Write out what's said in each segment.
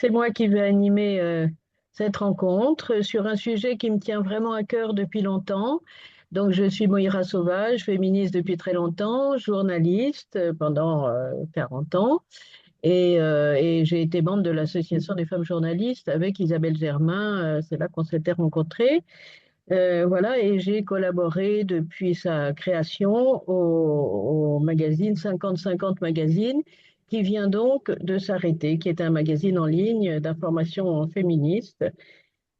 C'est moi qui vais animer cette rencontre sur un sujet qui me tient vraiment à cœur depuis longtemps. Donc, je suis Moïra Sauvage, féministe depuis très longtemps, journaliste pendant 40 ans, et j'ai été membre de l'Association des femmes journalistes avec Isabelle Germain. C'est là qu'on s'était rencontrés. Voilà, et j'ai collaboré depuis sa création au magazine 50-50 Magazine, qui vient donc de s'arrêter, qui est un magazine en ligne d'information féministe.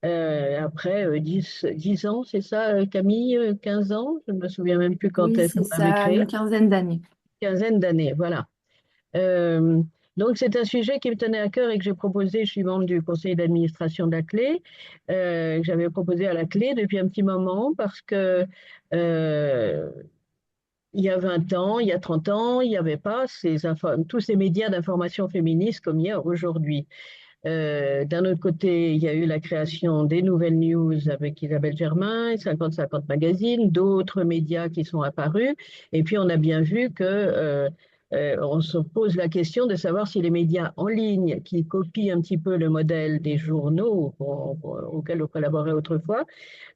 Après 10 ans, c'est ça, Camille, 15 ans, je ne me souviens même plus quand Oui, est-ce c'est qu'on avait ça, créé, une quinzaine d'années. quinzaine d'années, voilà. Euh, donc, c'est un sujet qui me tenait à cœur et que j'ai proposé. Je suis membre du conseil d'administration de la Clé, que j'avais proposé à la Clé depuis un petit moment parce que euh, il y a 20 ans, il y a 30 ans, il n'y avait pas tous ces médias d'information féministe comme il y a aujourd'hui. D'un autre côté, il y a eu la création des Nouvelles News avec Isabelle Germain, 50-50 Magazine, d'autres médias qui sont apparus. Et puis, on a bien vu que on se pose la question de savoir si les médias en ligne, qui copient un petit peu le modèle des journaux auxquels on collaborait autrefois,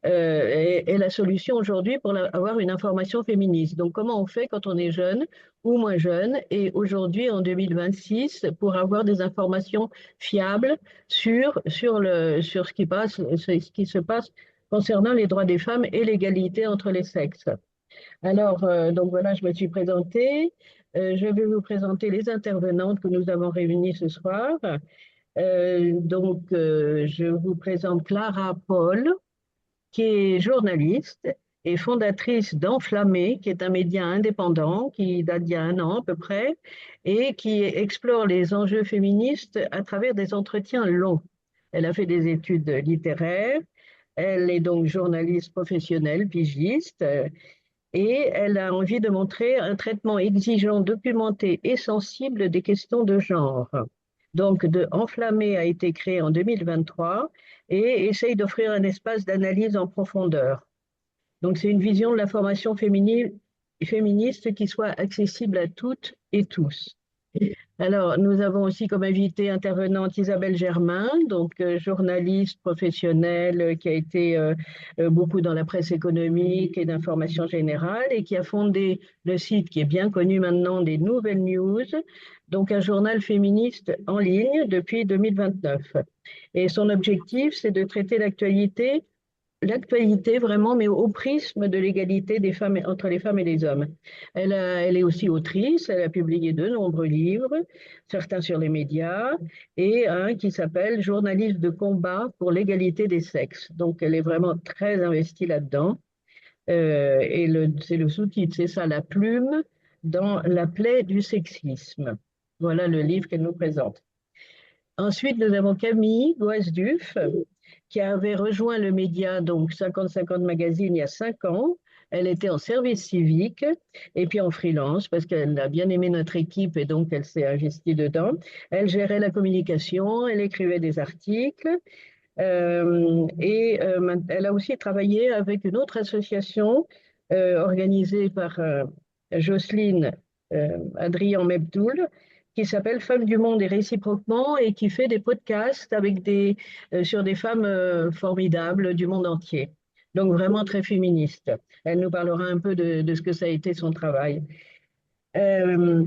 est la solution aujourd'hui pour avoir une information féministe. Donc, comment on fait quand on est jeune ou moins jeune et aujourd'hui, en 2026, pour avoir des informations fiables sur ce qui se passe concernant les droits des femmes et l'égalité entre les sexes. Alors, donc voilà, je me suis présentée. Je vais vous présenter les intervenantes que nous avons réunies ce soir. Je vous présente Clara Paul, qui est journaliste et fondatrice d'Enflammé, qui est un média indépendant qui date d'il y a un an à peu près et qui explore les enjeux féministes à travers des entretiens longs. Elle a fait des études littéraires, elle est donc journaliste professionnelle, pigiste, et elle a envie de montrer un traitement exigeant, documenté et sensible des questions de genre. Donc, Enflammé a été créé en 2023 et essaye d'offrir un espace d'analyse en profondeur. Donc, c'est une vision de la formation féministe qui soit accessible à toutes et tous. Alors, nous avons aussi comme invitée intervenante Isabelle Germain, donc journaliste professionnelle qui a été beaucoup dans la presse économique et d'information générale et qui a fondé le site qui est bien connu maintenant des Nouvelles News, donc un journal féministe en ligne depuis 2029. Et son objectif, c'est de traiter l'actualité vraiment, mais au prisme de l'égalité des femmes entre les femmes et les hommes. Elle est aussi autrice, elle a publié de nombreux livres, certains sur les médias, et un qui s'appelle Journaliste de combat pour l'égalité des sexes. Donc elle est vraiment très investie là-dedans. C'est le sous-titre, c'est ça, La plume dans la plaie du sexisme. Voilà le livre qu'elle nous présente. Ensuite, nous avons Camille Goasduf, qui avait rejoint le média, donc 50-50 Magazine, il y a 5 ans. Elle était en service civique et puis en freelance parce qu'elle a bien aimé notre équipe et donc elle s'est investie dedans. Elle gérait la communication, elle écrivait des articles elle a aussi travaillé avec une autre association organisée par Jocelyne Adrien Mebtoul, qui s'appelle Femmes du Monde et réciproquement et qui fait des podcasts sur des femmes formidables du monde entier. Donc vraiment très féministe. Elle nous parlera un peu de ce que ça a été son travail. Euh,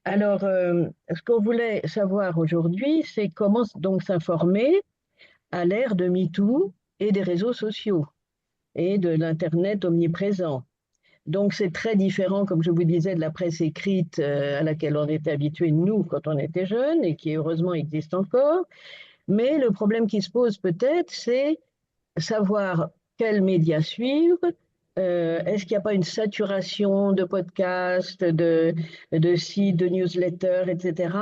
ce qu'on voulait savoir aujourd'hui, c'est comment donc s'informer à l'ère de MeToo et des réseaux sociaux et de l'Internet omniprésent. Donc c'est très différent, comme je vous disais, de la presse écrite à laquelle on était habitué, nous, quand on était jeunes, et qui heureusement existe encore. Mais le problème qui se pose peut-être, c'est savoir quels médias suivre. Est-ce qu'il n'y a pas une saturation de podcasts, de sites, de newsletters, etc.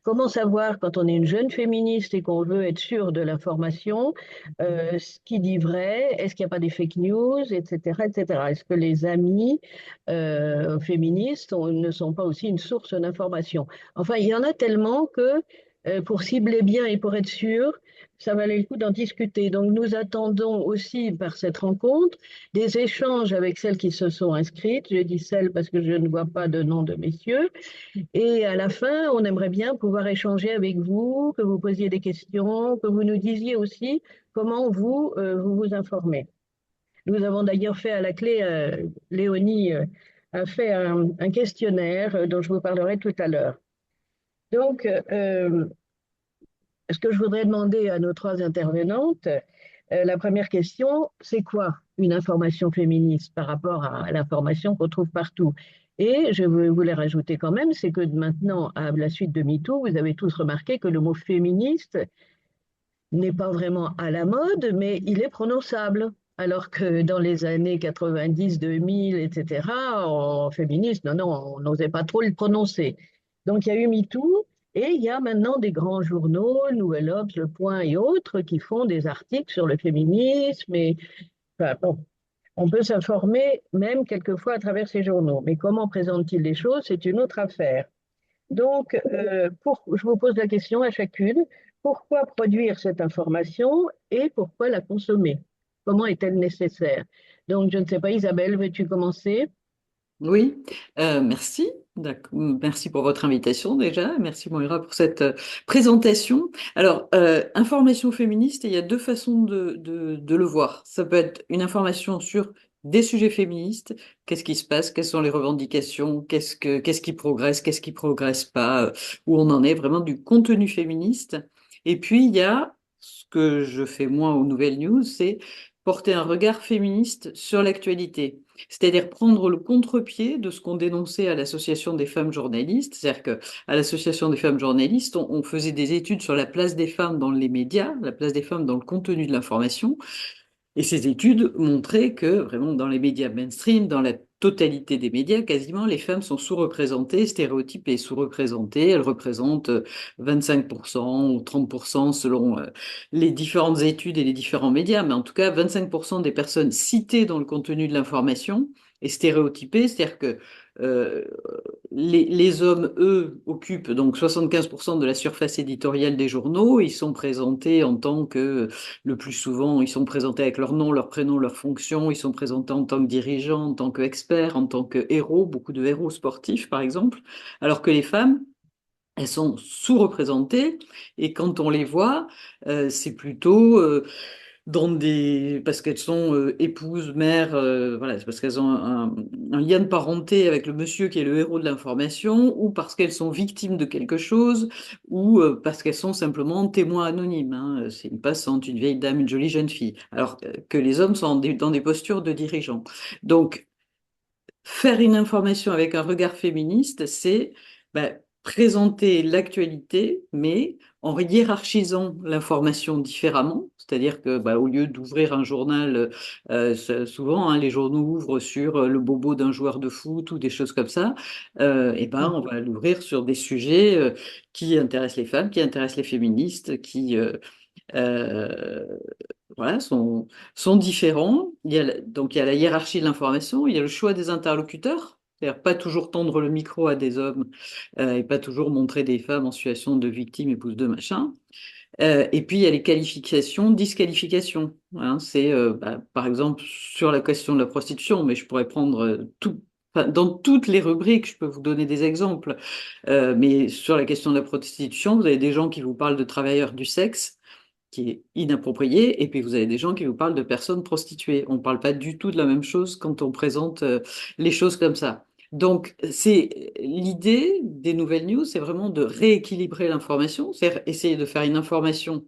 Comment savoir quand on est une jeune féministe et qu'on veut être sûr de l'information, ce qui dit vrai, est-ce qu'il n'y a pas des fake news, etc., etc. Est-ce que les amis féministes ne sont pas aussi une source d'information? Enfin, il y en a tellement que pour cibler bien et pour être sûr, ça valait le coup d'en discuter. Donc nous attendons aussi par cette rencontre des échanges avec celles qui se sont inscrites. Je dis celles parce que je ne vois pas de nom de messieurs. Et à la fin, on aimerait bien pouvoir échanger avec vous, que vous posiez des questions, que vous nous disiez aussi comment vous vous informez. Nous avons d'ailleurs fait à la clé, Léonie a fait un questionnaire dont je vous parlerai tout à l'heure. Donc, ce que je voudrais demander à nos trois intervenantes, la première question, c'est quoi une information féministe par rapport à l'information qu'on trouve partout? Et je voulais rajouter quand même, c'est que maintenant, à la suite de MeToo, vous avez tous remarqué que le mot féministe n'est pas vraiment à la mode, mais il est prononçable. Alors que dans les années 90, 2000, etc., en féministe, non, non, on n'osait pas trop le prononcer. Donc il y a eu MeToo, et il y a maintenant des grands journaux, Nouvel Obs, Le Point et autres, qui font des articles sur le féminisme. Et, enfin, bon, on peut s'informer même quelquefois à travers ces journaux. Mais comment présentent-ils les choses, c'est une autre affaire. Donc, je vous pose la question à chacune, pourquoi produire cette information et pourquoi la consommer? Comment est-elle nécessaire? Donc, je ne sais pas, Isabelle, veux-tu commencer? Oui, merci. Merci pour votre invitation déjà. Merci Moira pour cette présentation. Alors, information féministe, il y a deux façons de le voir. Ça peut être une information sur des sujets féministes. Qu'est-ce qui se passe? Quelles sont les revendications? Qu'est-ce qui progresse? Qu'est-ce qui progresse pas? Où on en est vraiment du contenu féministe. Et puis, il y a ce que je fais moi aux Nouvelles News, c'est porter un regard féministe sur l'actualité. C'est-à-dire prendre le contre-pied de ce qu'on dénonçait à l'Association des femmes journalistes. C'est-à-dire qu'à l'Association des femmes journalistes, on faisait des études sur la place des femmes dans les médias, la place des femmes dans le contenu de l'information. Et ces études montraient que vraiment dans les médias mainstream, dans la totalité des médias, quasiment, les femmes sont sous-représentées, stéréotypées, sous-représentées. Elles représentent 25% ou 30% selon les différentes études et les différents médias, mais en tout cas 25% des personnes citées dans le contenu de l'information est stéréotypée, c'est-à-dire que euh, les hommes, eux, occupent donc 75% de la surface éditoriale des journaux. Ils sont présentés en tant que, le plus souvent, ils sont présentés avec leur nom, leur prénom, leur fonction. Ils sont présentés en tant que dirigeants, en tant qu'experts, en tant que héros, beaucoup de héros sportifs, par exemple. Alors que les femmes, elles sont sous-représentées. Et quand on les voit, c'est plutôt parce qu'elles sont épouses, mères, voilà, c'est parce qu'elles ont un lien de parenté avec le monsieur qui est le héros de l'information, ou parce qu'elles sont victimes de quelque chose, ou parce qu'elles sont simplement témoins anonymes, hein. C'est une passante, une vieille dame, une jolie jeune fille. Alors que les hommes sont dans des postures de dirigeants. Donc, faire une information avec un regard féministe, c'est présenter l'actualité, mais en hiérarchisant l'information différemment. C'est-à-dire que, au lieu d'ouvrir un journal, souvent, hein, les journaux ouvrent sur le bobo d'un joueur de foot ou des choses comme ça, et ben, on va l'ouvrir sur des sujets qui intéressent les femmes, qui intéressent les féministes, euh, voilà, sont différents. Donc il y a la hiérarchie de l'information, il y a le choix des interlocuteurs, c'est-à-dire pas toujours tendre le micro à des hommes et pas toujours montrer des femmes en situation de victime, épouse de machin. Et puis il y a les qualifications, disqualifications, hein. C'est par exemple sur la question de la prostitution, mais je pourrais prendre enfin, dans toutes les rubriques, je peux vous donner des exemples. Mais sur la question de la prostitution, vous avez des gens qui vous parlent de travailleurs du sexe qui est inapproprié, et puis vous avez des gens qui vous parlent de personnes prostituées. On ne parle pas du tout de la même chose quand on présente les choses comme ça. Donc, c'est l'idée des nouvelles news, c'est vraiment de rééquilibrer l'information, c'est essayer de faire une information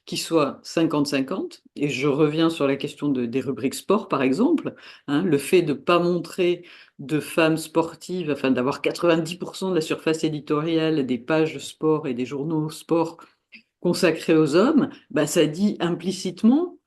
qui soit 50-50. Et je reviens sur la question des rubriques sport, par exemple, hein, le fait de ne pas montrer de femmes sportives, afin d'avoir 90% de la surface éditoriale des pages sport et des journaux sport consacré aux hommes, ça dit implicitement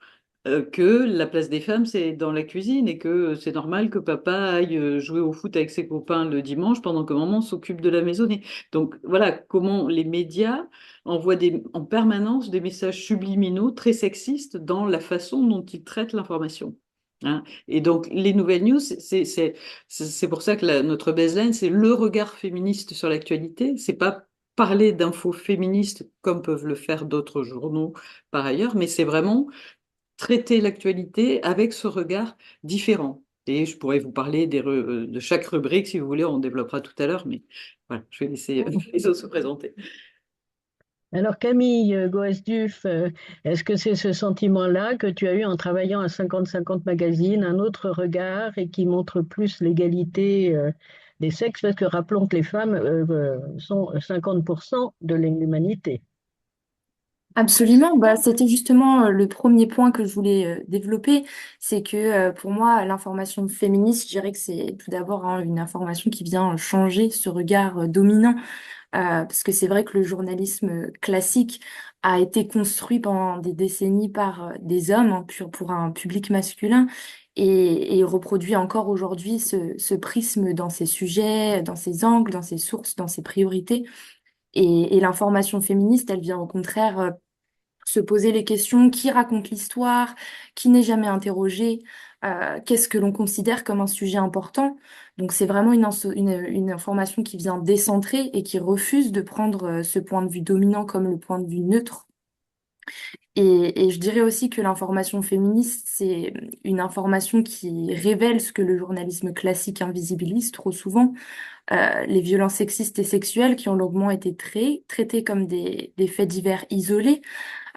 que la place des femmes, c'est dans la cuisine et que c'est normal que papa aille jouer au foot avec ses copains le dimanche pendant que maman s'occupe de la maisonnée. Donc voilà comment les médias envoient en permanence des messages subliminaux très sexistes dans la façon dont ils traitent l'information, hein. Et donc, les nouvelles news, c'est pour ça que notre baseline, c'est le regard féministe sur l'actualité. C'est pas parler d'infos féministes comme peuvent le faire d'autres journaux par ailleurs, mais c'est vraiment traiter l'actualité avec ce regard différent. Et je pourrais vous parler de chaque rubrique si vous voulez, on développera tout à l'heure, mais voilà, je vais laisser les autres se présenter. Alors Camille Goesduf, est-ce que c'est ce sentiment-là que tu as eu en travaillant à 50-50 Magazine, un autre regard et qui montre plus l'égalité des sexes? Parce que rappelons que les femmes sont 50% de l'humanité. Absolument, bah, c'était justement le premier point que je voulais développer, c'est que pour moi, l'information féministe, je dirais que c'est tout d'abord une information qui vient changer ce regard dominant, parce que c'est vrai que le journalisme classique a été construit pendant des décennies par des hommes, hein, pour un public masculin, et il reproduit encore aujourd'hui ce prisme dans ses sujets, dans ses angles, dans ses sources, dans ses priorités. Et l'information féministe, elle vient au contraire se poser les questions, qui raconte l'histoire, qui n'est jamais interrogé, qu'est-ce que l'on considère comme un sujet important. Donc c'est vraiment une information qui vient décentrer et qui refuse de prendre ce point de vue dominant comme le point de vue neutre. Et je dirais aussi que l'information féministe, c'est une information qui révèle ce que le journalisme classique invisibilise trop souvent, les violences sexistes et sexuelles qui ont longuement été traitées comme des faits divers isolés.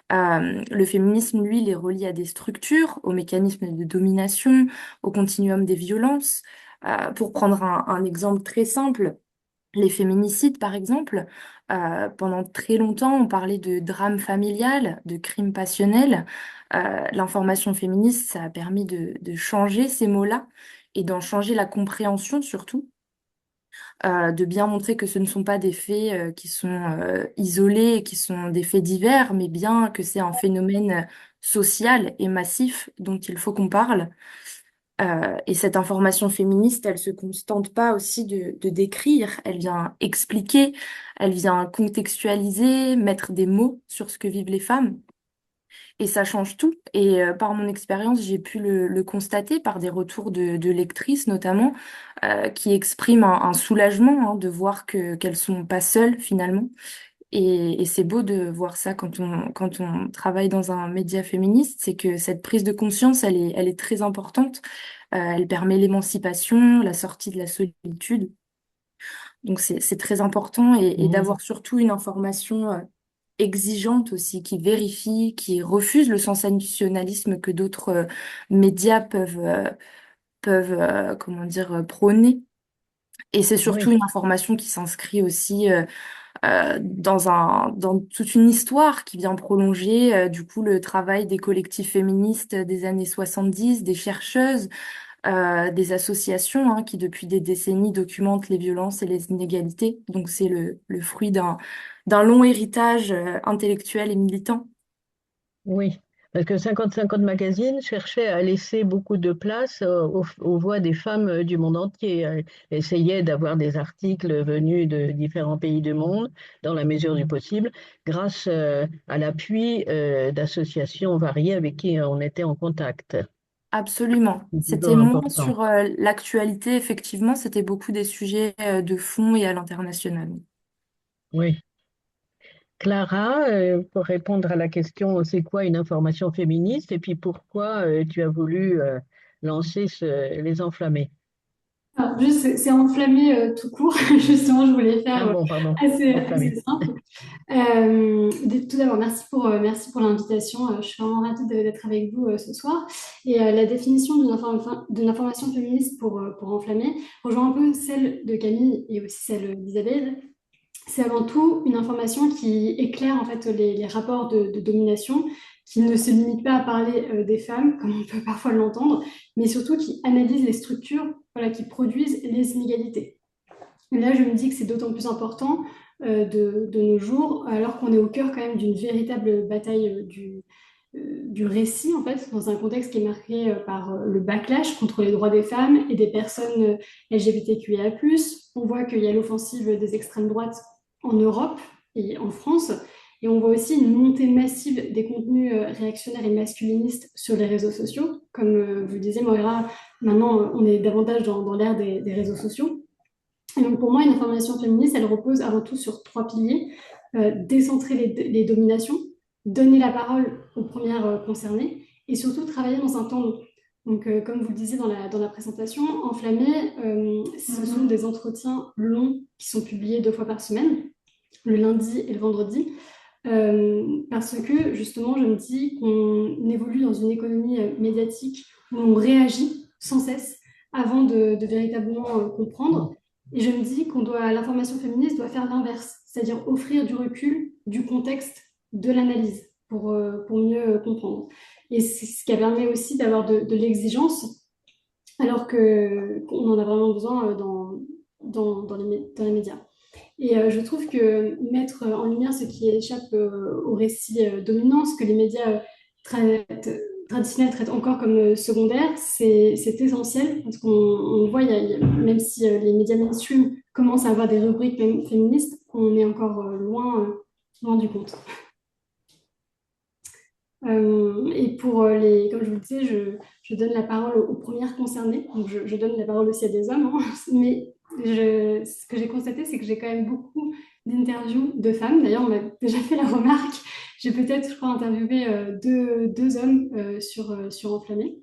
Le féminisme, lui, les relie à des structures, aux mécanismes de domination, au continuum des violences. Pour prendre un exemple très simple, les féminicides, par exemple, pendant très longtemps, on parlait de drame familial, de crime passionnel. L'information féministe, ça a permis de changer ces mots-là et d'en changer la compréhension surtout, de bien montrer que ce ne sont pas des faits qui sont isolés, qui sont des faits divers, mais bien que c'est un phénomène social et massif dont il faut qu'on parle. Et cette information féministe, elle se contente pas aussi de décrire, elle vient expliquer, elle vient contextualiser, mettre des mots sur ce que vivent les femmes. Et ça change tout. Et par mon expérience, j'ai pu le constater par des retours de lectrices notamment, qui expriment un soulagement, hein, de voir qu'elles sont pas seules finalement. Et c'est beau de voir ça quand on travaille dans un média féministe, c'est que cette prise de conscience, elle est très importante. Elle permet l'émancipation, la sortie de la solitude. Donc c'est très important et Mhm. d'avoir surtout une information exigeante aussi, qui vérifie, qui refuse le sensationnalisme que d'autres médias peuvent comment dire, prôner. Et c'est surtout Oui, une information qui s'inscrit aussi dans toute une histoire qui vient prolonger du coup le travail des collectifs féministes des années 70, des chercheuses, des associations, hein, qui depuis des décennies documentent les violences et les inégalités. Donc c'est le fruit d'un long héritage intellectuel et militant. oui. Parce que 50-50 Magazine cherchait à laisser beaucoup de place aux voix des femmes du monde entier. Essayait d'avoir des articles venus de différents pays du monde, dans la mesure du possible, grâce à l'appui d'associations variées avec qui on était en contact. Absolument. C'est C'était toujours moins important. sur l'actualité, effectivement, c'était beaucoup des sujets de fond et à l'international. Oui. Clara, pour répondre à la question, c'est quoi une information féministe et puis pourquoi tu as voulu lancer les enflammés? Alors, juste, c'est enflammé tout court. Justement, je voulais faire Ah bon, pardon, assez enflammés. simple. Tout d'abord, merci pour l'invitation. Je suis vraiment ravie d'être avec vous ce soir. Et la définition d'une information féministe pour enflammer rejoint un peu celle de Camille et aussi celle d'Isabelle. C'est avant tout une information qui éclaire en fait les rapports de domination, qui ne se limite pas à parler des femmes, comme on peut parfois l'entendre, mais surtout qui analyse les structures, voilà, qui produisent les inégalités. Et là, je me dis que c'est d'autant plus important de nos jours, alors qu'on est au cœur quand même d'une véritable bataille du récit, en fait, dans un contexte qui est marqué par le backlash contre les droits des femmes et des personnes LGBTQIA+. On voit qu'il y a l'offensive des extrêmes droites en Europe et en France. Et on voit aussi une montée massive des contenus réactionnaires et masculinistes sur les réseaux sociaux. Comme vous le disiez, Moira, maintenant on est davantage dans l'ère des réseaux sociaux. Et donc pour moi, une information féministe, elle repose avant tout sur trois piliers. Décentrer les dominations, donner la parole aux premières concernées et surtout travailler dans un temps long. Donc, comme vous le disiez dans la présentation, Enflammé, ce sont des entretiens longs qui sont publiés 2 fois par semaine, le lundi et le vendredi, parce que justement, je me dis qu'on évolue dans une économie médiatique où on réagit sans cesse avant de véritablement comprendre. Et je me dis l'information féministe doit faire l'inverse, c'est-à-dire offrir du recul, du contexte, de l'analyse pour mieux comprendre. Et c'est ce qui permet aussi d'avoir de l'exigence, alors qu'on en a vraiment besoin dans les médias. Et je trouve que mettre en lumière ce qui échappe au récit dominant, ce que les médias traditionnels traitent encore comme secondaire, c'est essentiel parce qu'on voit, même si les médias mainstream commencent à avoir des rubriques même féministes, on est encore loin du compte. Et comme je vous le disais, je donne la parole aux premières concernées. Donc je donne la parole aussi à des hommes, hein. Mais ce que j'ai constaté, c'est que j'ai quand même beaucoup d'interviews de femmes. D'ailleurs, on m'a déjà fait la remarque. J'ai peut-être, je crois, interviewé deux hommes sur Enflammé.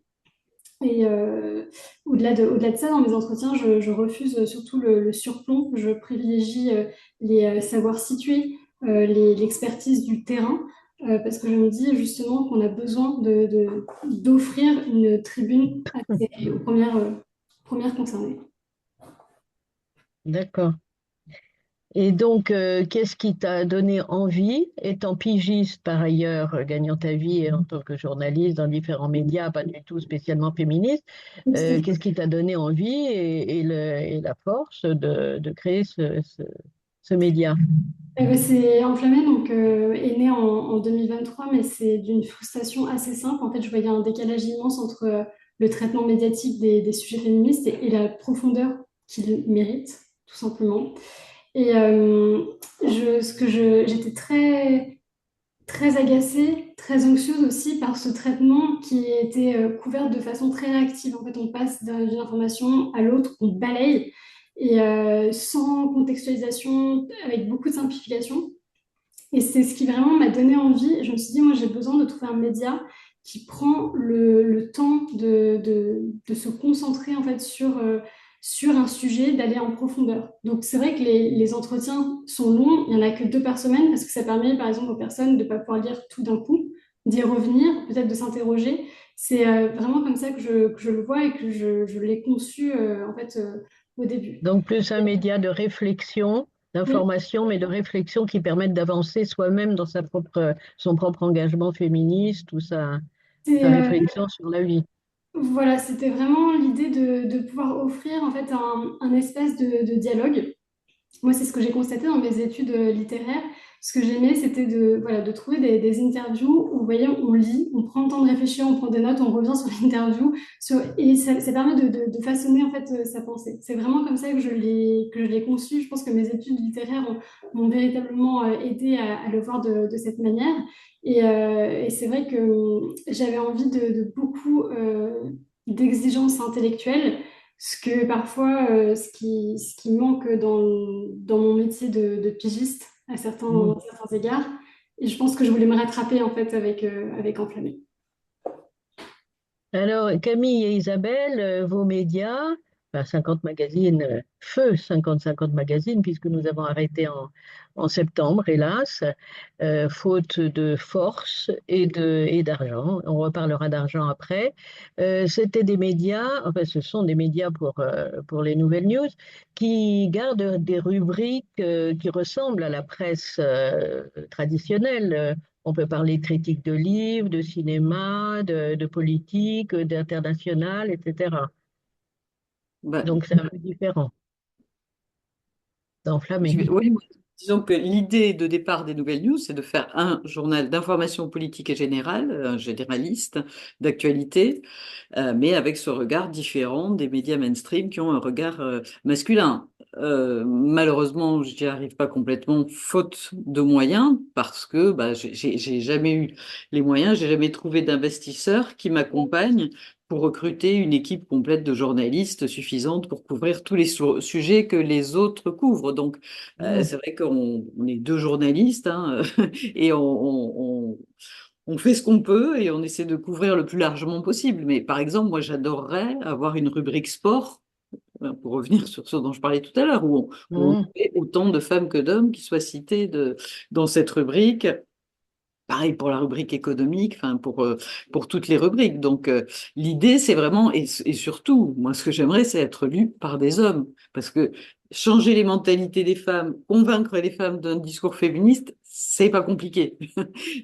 Et au-delà de ça, dans mes entretiens, je refuse surtout le surplomb. Je privilégie les savoirs situés, l'expertise du terrain, parce que je me dis justement qu'on a besoin d'offrir une tribune aux premières concernées. D'accord. Et donc, qu'est-ce qui t'a donné envie, étant pigiste par ailleurs, gagnant ta vie en tant que journaliste dans différents médias, pas du tout spécialement féministes, qu'est-ce qui t'a donné envie et la force de créer ce média? C'est Enflammé, donc est né en 2023, mais c'est d'une frustration assez simple. En fait, je voyais un décalage immense entre le traitement médiatique des sujets féministes et la profondeur qu'ils méritent, tout simplement. Et j'étais très, très agacée, très anxieuse aussi par ce traitement qui était couvert de façon très réactive. En fait, on passe d'une information à l'autre, on balaye, et sans contextualisation, avec beaucoup de simplification. Et c'est ce qui vraiment m'a donné envie. Je me suis dit, moi, j'ai besoin de trouver un média qui prend le temps de se concentrer en fait sur un sujet, d'aller en profondeur. Donc, c'est vrai que les entretiens sont longs. Il n'y en a que 2 par semaine parce que ça permet, par exemple, aux personnes de ne pas pouvoir lire tout d'un coup, d'y revenir, peut-être de s'interroger. C'est vraiment comme ça que je le vois et que je l'ai conçu en fait au début. Donc, plus un média de réflexion, Oui, d'information, mais de réflexion qui permettent d'avancer soi-même dans son propre engagement féministe ou sa c'est réflexion sur la vie. voilà, c'était vraiment l'idée de pouvoir offrir en fait un espace de dialogue. Moi, c'est ce que j'ai constaté dans mes études littéraires. Ce que j'aimais, c'était voilà, de trouver des interviews où, vous voyez, on lit, on prend le temps de réfléchir, on prend des notes, on revient sur l'interview, et ça permet de façonner en fait sa pensée. C'est vraiment comme ça que je l'ai conçu. Je pense que mes études littéraires m'ont véritablement aidé à le voir de cette manière. Et c'est vrai que j'avais envie de beaucoup d'exigences intellectuelles, ce que parfois, ce qui manque dans mon métier de pigiste Mm. à certains égards. Et je pense que je voulais me rattraper en fait avec Enflammé. Alors, Camille et Isabelle, vos médias, enfin, 50 magazines, feu 50 magazines, puisque nous avons arrêté en septembre, hélas, faute de force et d'argent. On reparlera d'argent après. C'était des médias, enfin, ce sont des médias pour les nouvelles news, qui gardent des rubriques qui ressemblent à la presse traditionnelle. On peut parler de critique de livres, de cinéma, de politique, d'international, etc. Bah, Donc c'est un peu différent d'enflammer. oui, disons que l'idée de départ des Nouvelles News, c'est de faire un journal d'information politique et générale, un généraliste d'actualité, mais avec ce regard différent des médias mainstream qui ont un regard masculin. Malheureusement, je n'y arrive pas complètement, faute de moyens, parce que bah, j'ai jamais eu les moyens, j'ai jamais trouvé d'investisseurs qui m'accompagnent pour recruter une équipe complète de journalistes suffisante pour couvrir tous les sujets que les autres couvrent. Donc, Mm. c'est vrai on est deux journalistes, hein, et on fait ce qu'on peut et on essaie de couvrir le plus largement possible. Mais par exemple, moi, j'adorerais avoir une rubrique sport, pour revenir sur ce dont je parlais tout à l'heure, où on Mm. fait autant de femmes que d'hommes qui soient cités dans cette rubrique. Pareil pour la rubrique économique, enfin pour toutes les rubriques. Donc l'idée, c'est vraiment, et surtout, moi, ce que j'aimerais, c'est être lu par des hommes. Parce que changer les mentalités des femmes, convaincre les femmes d'un discours féministe, c'est pas compliqué.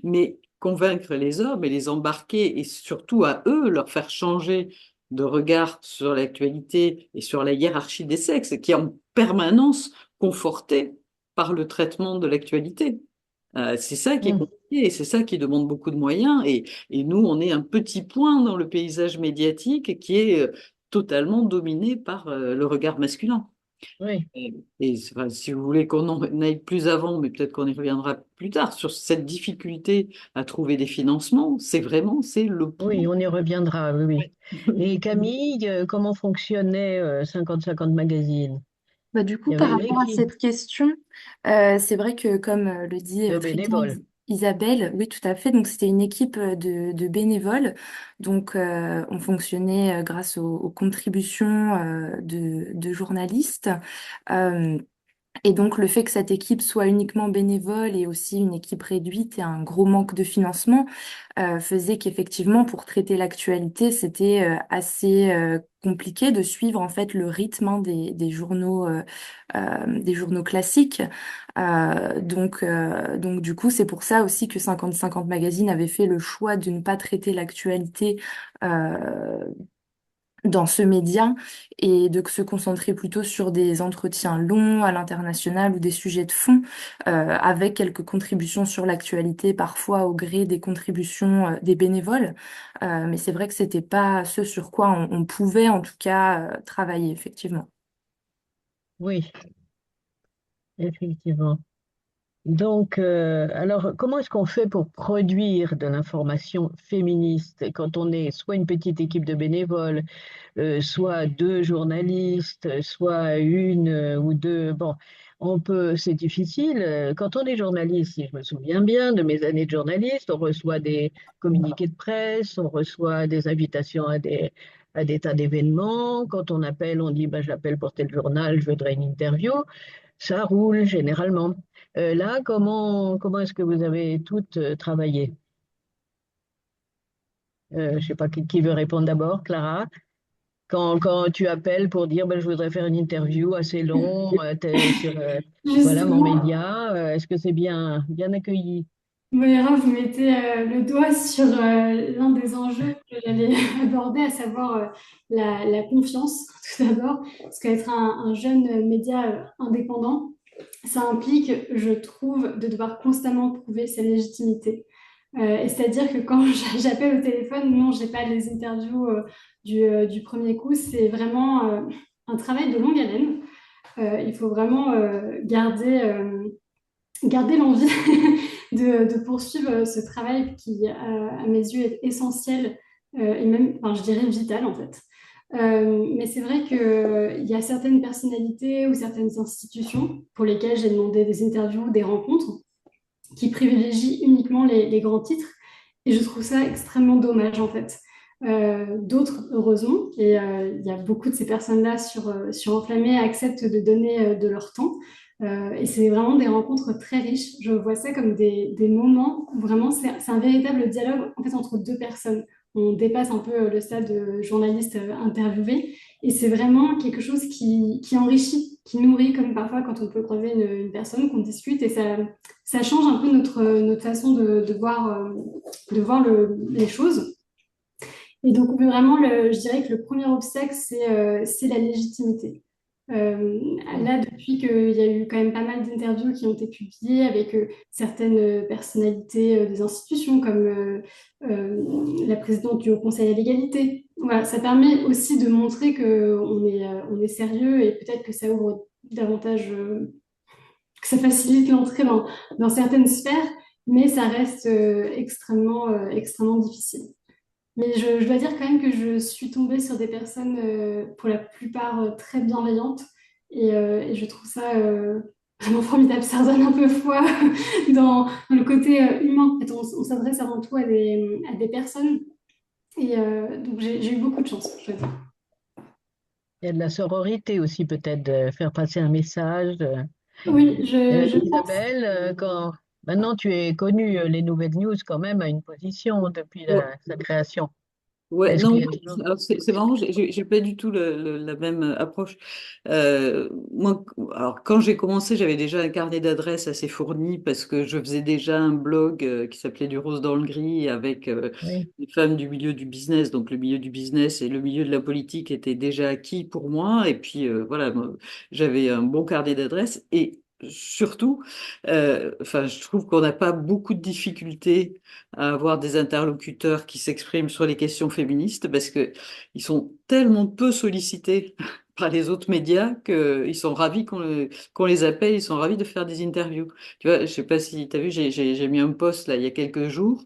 Mais convaincre les hommes et les embarquer, et surtout à eux, leur faire changer de regard sur l'actualité et sur la hiérarchie des sexes, qui est en permanence confortée par le traitement de l'actualité. C'est ça qui est Mm. compliqué et c'est ça qui demande beaucoup de moyens. Et nous, on est un petit point dans le paysage médiatique qui est totalement dominé par le regard masculin. Oui. Enfin, si vous voulez qu'on en aille plus avant, mais peut-être qu'on y reviendra plus tard, sur cette difficulté à trouver des financements, c'est le point. Oui, on y reviendra, oui, oui. Et Camille, comment fonctionnait 50-50 Magazine? Bah, du Il coup, y par avait une rapport à équipe cette question, c'est vrai que comme le dit de très bien bénévoles. Isabelle, oui, tout à fait. Donc, c'était une équipe de bénévoles. Donc, on fonctionnait grâce aux contributions de journalistes. Euh, Et donc, le fait que cette équipe soit uniquement bénévole et aussi une équipe réduite et un gros manque de financement faisait qu'effectivement, pour traiter l'actualité, c'était assez compliqué de suivre en fait le rythme hein, des journaux classiques. Donc, du coup, c'est pour ça aussi que 50-50 Magazine avait fait le choix de ne pas traiter l'actualité euh, dans ce média et de se concentrer plutôt sur des entretiens longs à l'international ou des sujets de fond avec quelques contributions sur l'actualité, parfois au gré des contributions des bénévoles. Mais c'est vrai que c'était pas ce sur quoi on pouvait en tout cas travailler, effectivement. Oui, effectivement. Donc, alors, comment est-ce qu'on fait pour produire de l'information féministe quand on est soit une petite équipe de bénévoles, soit deux journalistes, soit une ou deux. Bon, c'est difficile. Quand on est journaliste, si je me souviens bien de mes années de journaliste, on reçoit des communiqués de presse, on reçoit des invitations à des tas d'événements. Quand on appelle, on dit, bah, j'appelle pour tel journal, je voudrais une interview. Ça roule généralement. Là, comment est-ce que vous avez toutes travaillé? Je ne sais pas qui veut répondre d'abord, Clara. Quand tu appelles pour dire ben, je voudrais faire une interview assez long sur voilà mon Justement, média, est-ce que c'est bien accueilli? Moira, vous mettez le doigt sur l'un des enjeux que j'allais aborder, à savoir la confiance, tout d'abord. Parce qu'être un jeune média indépendant, ça implique, je trouve, de devoir constamment prouver sa légitimité. Et c'est-à-dire que quand j'appelle au téléphone, non, j'ai pas les interviews du premier coup, c'est vraiment un travail de longue haleine. Il faut vraiment garder l'envie de poursuivre ce travail qui, à mes yeux, est essentiel et même, enfin, je dirais, vital en fait. Mais c'est vrai qu'il y a certaines personnalités ou certaines institutions pour lesquelles j'ai demandé des interviews, des rencontres, qui privilégient uniquement les grands titres. Et je trouve ça extrêmement dommage en fait. D'autres, heureusement, et il y a beaucoup de ces personnes-là sur Enflammé, acceptent de donner de leur temps. Et c'est vraiment des rencontres très riches. Je vois ça comme des moments où vraiment c'est un véritable dialogue en fait, entre deux personnes. On dépasse un peu le stade de journaliste interviewé. Et c'est vraiment quelque chose qui enrichit, qui nourrit, comme parfois quand on peut croiser une personne, qu'on discute. Et ça change un peu notre façon de voir les choses. Et donc, vraiment, je dirais que le premier obstacle, c'est la légitimité. Là, depuis qu'il y a eu quand même pas mal d'interviews qui ont été publiées avec certaines personnalités des institutions, comme la présidente du Haut Conseil à l'égalité, voilà, ça permet aussi de montrer qu'on est sérieux et peut-être que ça ouvre davantage, que ça facilite l'entrée dans certaines sphères, mais ça reste extrêmement difficile. Mais je dois dire quand même que je suis tombée sur des personnes, pour la plupart, très bienveillantes. Et je trouve ça vraiment formidable. Ça redonne un peu foi dans le côté humain. En fait, on s'adresse avant tout à des personnes. Donc j'ai eu beaucoup de chance, je dois dire. Il y a de la sororité aussi, peut-être, de faire passer un message. Oui, je pense. Isabelle, quand maintenant tu es connue, les nouvelles news quand même a une position depuis sa création. Ouais, Est-ce qu'il non, y a toujours... alors c'est marrant, j'ai pas du tout la même approche. Moi, alors quand j'ai commencé, j'avais déjà un carnet d'adresses assez fourni parce que je faisais déjà un blog qui s'appelait Du rose dans le gris avec Oui. des femmes du milieu du business. Donc le milieu du business et le milieu de la politique étaient déjà acquis pour moi. Et puis voilà, moi, j'avais un bon carnet d'adresses et surtout, enfin, je trouve qu'on n'a pas beaucoup de difficultés à avoir des interlocuteurs qui s'expriment sur les questions féministes parce que ils sont tellement peu sollicités par les autres médias qu'ils sont ravis qu'on les appelle, ils sont ravis de faire des interviews. Tu vois, je sais pas si tu as vu, j'ai mis un post là il y a quelques jours.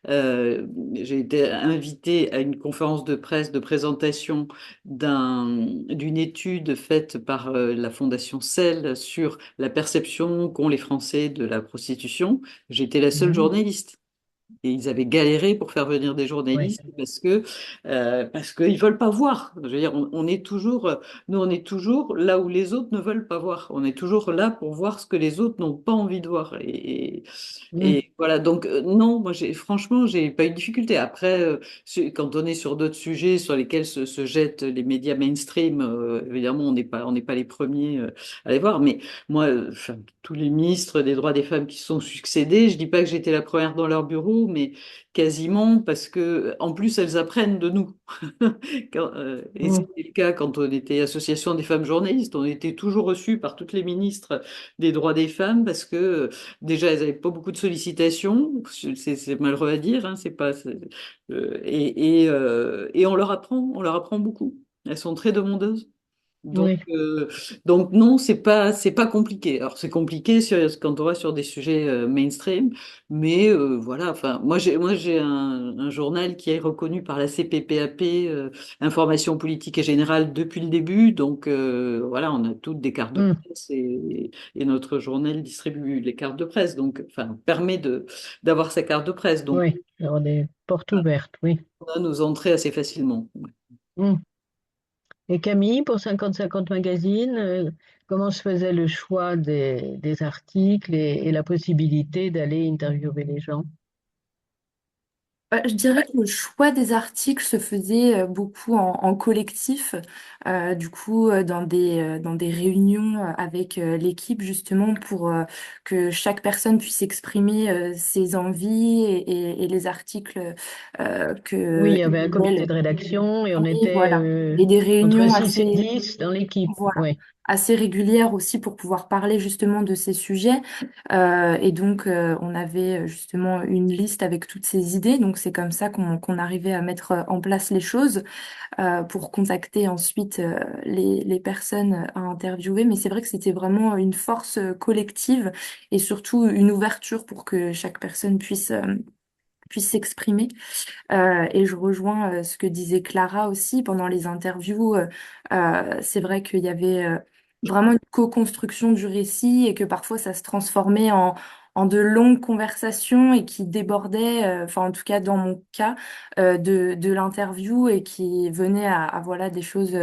J'ai été invitée à une conférence de presse de présentation d'une étude faite par la Fondation Cell sur la perception qu'ont les Français de la prostitution. J'étais la seule Mhm. journaliste. Et ils avaient galéré pour faire venir des Oui. journalistes parce qu'ils veulent pas voir. Je veux dire, on est toujours, nous, on est toujours là où les autres ne veulent pas voir. On est toujours là pour voir ce que les autres n'ont pas envie de voir. Mhm. Et voilà. Donc non, moi, franchement, j'ai pas eu de difficulté. Après, quand on est sur d'autres sujets sur lesquels se jettent les médias mainstream, évidemment, on n'est pas les premiers à les voir. Mais moi, enfin, tous les ministres des droits des femmes qui se sont succédés, je dis pas que j'étais la première dans leur bureau, mais quasiment parce que en plus elles apprennent de nous. Et Mhm. c'était le cas quand on était association des femmes journalistes, on était toujours reçus par toutes les ministres des droits des femmes parce que déjà elles n'avaient pas beaucoup de sollicitations, c'est malheureux à dire, hein, c'est pas et on leur apprend beaucoup. Elles sont très demandeuses. Donc, Oui. donc non, c'est pas compliqué. Alors c'est compliqué quand on va sur des sujets mainstream, mais voilà. Enfin, moi j'ai un journal qui est reconnu par la CPPAP, Information politique et générale depuis le début. Donc voilà, on a toutes des cartes de Mhm. presse et notre journal distribue les cartes de presse. Donc enfin permet de d'avoir sa carte de presse. Donc Oui. Alors, des portes ouvertes, oui. on a nos entrées assez facilement. Ouais. Mhm. Et Camille, pour 50-50 Magazine, comment se faisait le choix des articles et la possibilité d'aller interviewer les gens? Je dirais que le choix des articles se faisait beaucoup en collectif, du coup dans des réunions avec l'équipe justement pour que chaque personne puisse exprimer ses envies et les articles Oui, il que y avait un comité elle, de rédaction et on oui, était voilà, et des entre réunions 6 et assez 10 dans l'équipe. voilà, Oui. assez régulière aussi pour pouvoir parler justement de ces sujets. Et donc, on avait justement une liste avec toutes ces idées. Donc, c'est comme ça qu'on arrivait à mettre en place les choses pour contacter ensuite les personnes à interviewer. Mais c'est vrai que c'était vraiment une force collective et surtout une ouverture pour que chaque personne puisse s'exprimer. Et je rejoins ce que disait Clara aussi pendant les interviews. C'est vrai qu'il y avait vraiment une co-construction du récit et que parfois ça se transformait en de longues conversations et qui débordaient, enfin en tout cas dans mon cas, de l'interview et qui venaient à voilà des choses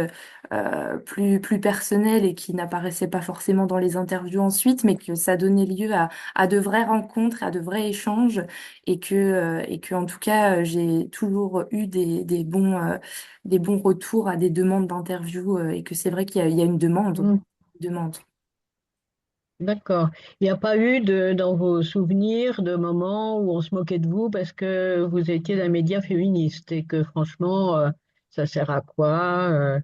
plus personnelles et qui n'apparaissaient pas forcément dans les interviews ensuite, mais que ça donnait lieu à de vraies rencontres, à de vrais échanges et que en tout cas j'ai toujours eu des bons retours à des demandes d'interview et que c'est vrai il y a une demande. Mm. Demande. D'accord. Il n'y a pas eu dans vos souvenirs de moments où on se moquait de vous parce que vous étiez d'un média féministe et que franchement, ça sert à quoi?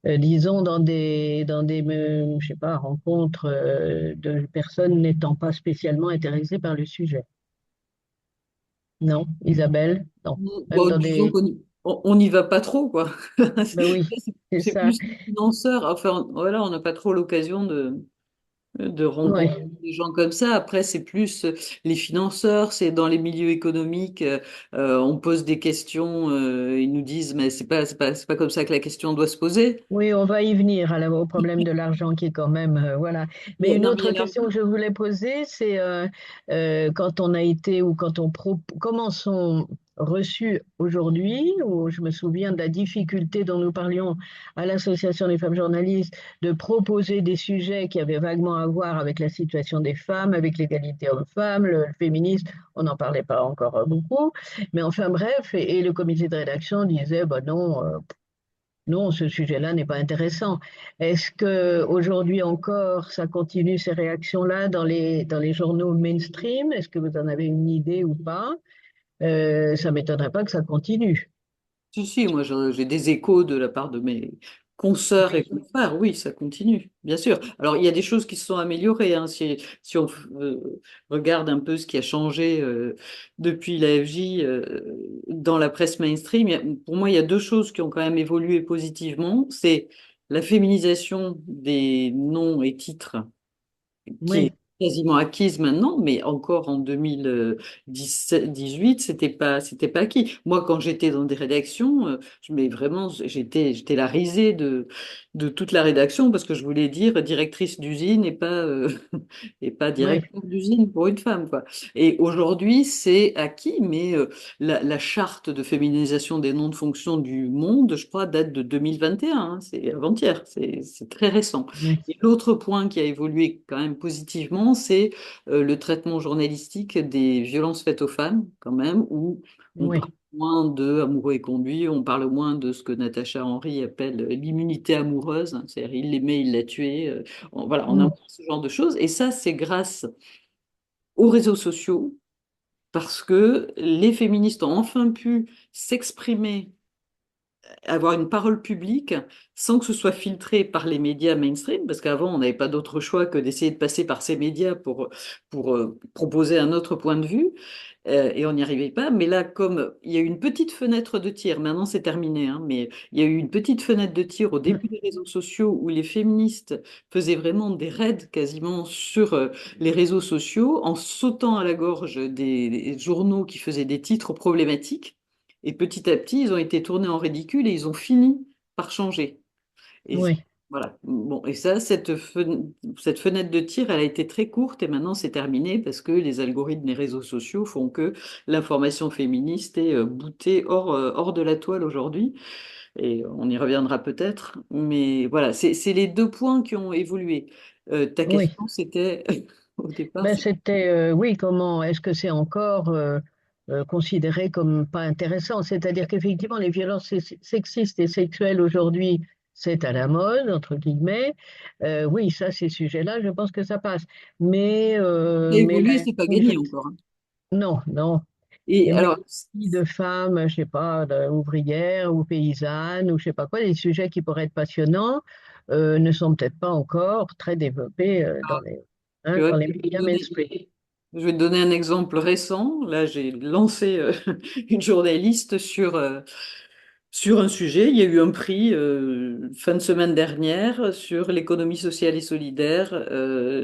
Disons je sais pas, rencontres de personnes n'étant pas spécialement intéressées par le sujet. Non, Isabelle? Non. Même Bon, dans disons des... qu'on on n'y va pas trop, quoi. Ben oui, c'est C'est ça. plus les financeurs. Enfin, voilà, on n'a pas trop l'occasion de rencontrer Ouais. des gens comme ça. Après, c'est plus les financeurs, c'est dans les milieux économiques. On pose des questions, ils nous disent, mais c'est pas comme ça que la question doit se poser. Oui, on va y venir au problème de l'argent qui est quand même, voilà. Mais Mais une non, mais autre il y en a. question que je voulais poser, c'est quand on a été ou comment sont reçus aujourd'hui, où je me souviens de la difficulté dont nous parlions à l'Association des femmes journalistes de proposer des sujets qui avaient vaguement à voir avec la situation des femmes, avec l'égalité homme-femme, le féminisme, on n'en parlait pas encore beaucoup, mais enfin bref, et le comité de rédaction disait, bah non. Non, ce sujet-là n'est pas intéressant. Est-ce que aujourd'hui encore, ça continue ces réactions-là dans les journaux mainstream? Est-ce que vous en avez une idée ou pas? Ça m'étonnerait pas que ça continue. Si, si, moi j'ai des échos de la part de mes consoeurs et confrères, oui, ça continue, bien sûr. Alors il y a des choses qui se sont améliorées, hein. Si on regarde un peu ce qui a changé depuis la FJ dans la presse mainstream, pour moi il y a deux choses qui ont quand même évolué positivement. C'est la féminisation des noms et titres qui est Oui, quasiment acquise maintenant, mais encore en 2018, c'était pas acquis. Moi, quand j'étais dans des rédactions, mais vraiment, j'étais la risée de toute la rédaction parce que je voulais dire directrice d'usine et pas oui, directeur d'usine pour une femme, quoi. Et aujourd'hui, c'est acquis, mais la charte de féminisation des noms de fonction du monde, je crois, date de 2021, hein, c'est avant-hier, c'est très récent. oui, Et l'autre point qui a évolué quand même positivement, c'est le traitement journalistique des violences faites aux femmes, quand même, où on oui, parle moins de amoureux et conduits, on parle moins de ce que Natacha Henry appelle l'immunité amoureuse, hein, c'est-à-dire il l'aimait, il l'a tué. Voilà, on a mm, ce genre de choses. Et ça, c'est grâce aux réseaux sociaux, parce que les féministes ont enfin pu s'exprimer, avoir une parole publique sans que ce soit filtré par les médias mainstream, parce qu'avant, on n'avait pas d'autre choix que d'essayer de passer par ces médias pour proposer un autre point de vue, et on n'y arrivait pas. Mais là, comme il y a eu une petite fenêtre de tir, maintenant c'est terminé, hein, mais il y a eu une petite fenêtre de tir au début des réseaux sociaux où les féministes faisaient vraiment des raids quasiment sur les réseaux sociaux en sautant à la gorge des journaux qui faisaient des titres problématiques. Et petit à petit, ils ont été tournés en ridicule et ils ont fini par changer. Et oui, voilà. Bon, et ça, cette fenêtre de tir, elle a été très courte et maintenant c'est terminé parce que les algorithmes des réseaux sociaux font que l'information féministe est boutée hors de la toile aujourd'hui. Et on y reviendra peut-être. Mais voilà, c'est les deux points qui ont évolué. Ta oui. question, c'était au départ, Ben c'était, oui, comment est-ce que c'est encore considéré comme pas intéressant? C'est-à-dire qu'effectivement, les violences sexistes et sexuelles aujourd'hui, c'est à la mode, entre guillemets. Oui, ça, ces sujets-là, je pense que ça passe. ça a Mais évolué, la c'est pas couche, gagné encore, hein. non, non. Et Mais alors, aussi de femmes, je sais pas, ouvrières ou paysannes ou je sais pas quoi, des sujets qui pourraient être passionnants ne sont peut-être pas encore très développés tu vois, dans les médias mainstream. je vais te donner un exemple récent. Là, j'ai lancé une journaliste sur un sujet. Il y a eu un prix fin de semaine dernière sur l'économie sociale et solidaire,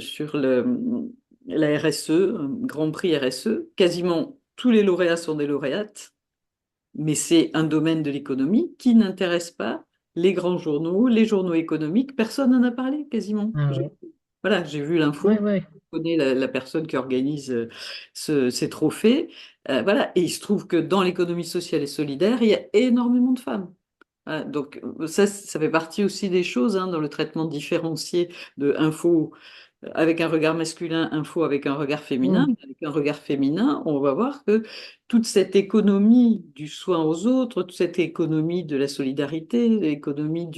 sur la RSE, un grand prix RSE. Quasiment tous les lauréats sont des lauréates, mais c'est un domaine de l'économie qui n'intéresse pas les grands journaux, les journaux économiques. Personne n'en a parlé quasiment. Ah ouais. Voilà, j'ai vu Ouais, l'info, ouais, je connais la personne qui organise ces trophées. Voilà, et il se trouve que dans l'économie sociale et solidaire, il y a énormément de femmes. Donc ça fait partie aussi des choses, hein, dans le traitement différencié de info avec un regard masculin, info avec un regard féminin. mm, Mais avec un regard féminin, on va voir que toute cette économie du soin aux autres, toute cette économie de la solidarité, l'économie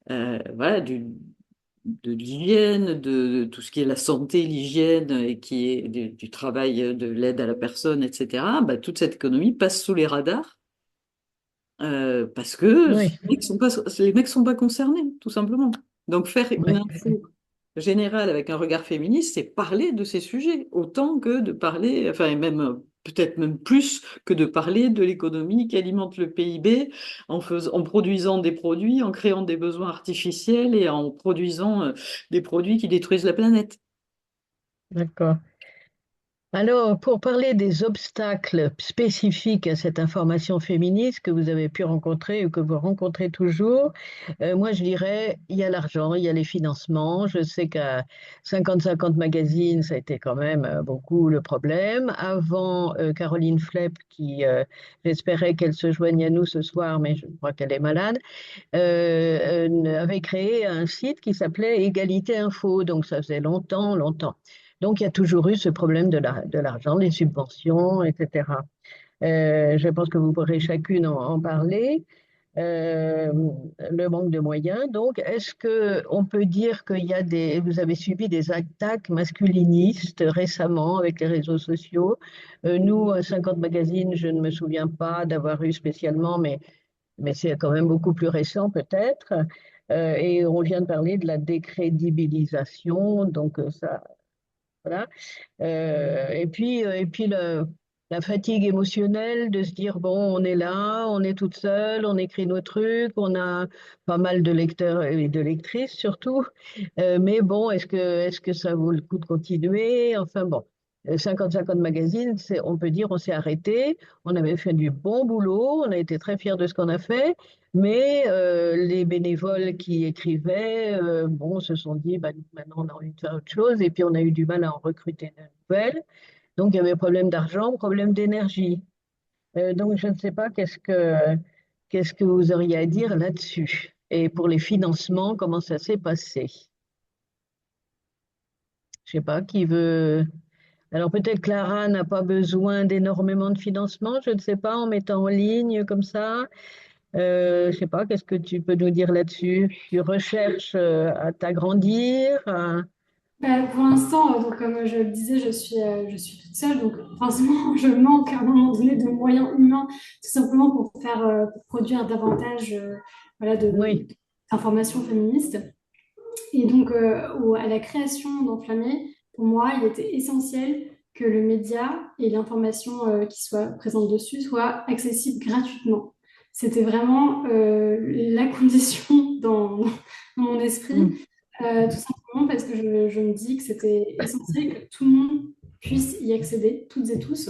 voilà, de l'hygiène, de tout ce qui est la santé, l'hygiène, et qui est du travail, de l'aide à la personne, etc., bah, toute cette économie passe sous les radars parce que oui, les mecs sont pas concernés, tout simplement. Donc faire une ouais, info générale avec un regard féministe, c'est parler de ces sujets, autant que de parler, enfin, et même peut-être même plus que de parler de l'économie qui alimente le PIB en produisant des produits, en créant des besoins artificiels et en produisant des produits qui détruisent la planète. D'accord. Alors, pour parler des obstacles spécifiques à cette information féministe que vous avez pu rencontrer ou que vous rencontrez toujours, moi je dirais, il y a l'argent, il y a les financements. Je sais qu'à 50-50 Magazine, ça a été quand même beaucoup le problème. Avant, Caroline Flepp, qui j'espérais qu'elle se joigne à nous ce soir, mais je crois qu'elle est malade, avait créé un site qui s'appelait Égalité Info, donc ça faisait longtemps, longtemps. Donc il y a toujours eu ce problème de l'argent, des subventions, etc. Je pense que vous pourrez chacune en parler. Euh, le manque de moyens. Donc, est-ce que on peut dire qu'il y a vous avez subi des attaques masculinistes récemment avec les réseaux sociaux? Nous, à 50 Magazine, je ne me souviens pas d'avoir eu spécialement, mais c'est quand même beaucoup plus récent peut-être. Et on vient de parler de la décrédibilisation, donc ça, voilà. Et puis la fatigue émotionnelle de se dire, bon, on est là, on est toute seule, on écrit nos trucs, on a pas mal de lecteurs et de lectrices surtout. Mais bon, est-ce que ça vaut le coup de continuer? Enfin bon, 50-50 Magazine, on peut dire on s'est arrêté, on avait fait du bon boulot, on a été très fiers de ce qu'on a fait, mais les bénévoles qui écrivaient, bon, se sont dit, bah, maintenant on a envie de faire autre chose, et puis on a eu du mal à en recruter de nouvelles. Donc il y avait problème d'argent, problème d'énergie. Donc je ne sais pas qu'est-ce que vous auriez à dire là-dessus. Et pour les financements, comment ça s'est passé? Je sais pas, qui veut. Alors peut-être Clara n'a pas besoin d'énormément de financement, je ne sais pas, en mettant en ligne comme ça. Je sais pas, qu'est-ce que tu peux nous dire là-dessus? Tu recherches à t'agrandir, Pour l'instant, donc comme je le disais, je suis toute seule, donc forcément, je manque à un moment donné de moyens humains, tout simplement pour produire davantage voilà, Oui, d'informations féministes. Et donc, à la création d'Enflammé, pour moi, il était essentiel que le média et l'information qui soit présente dessus soit accessible gratuitement. C'était vraiment la condition dans mon esprit, mm, tout simplement parce que je me dis que c'était essentiel que tout le monde puisse y accéder, toutes et tous.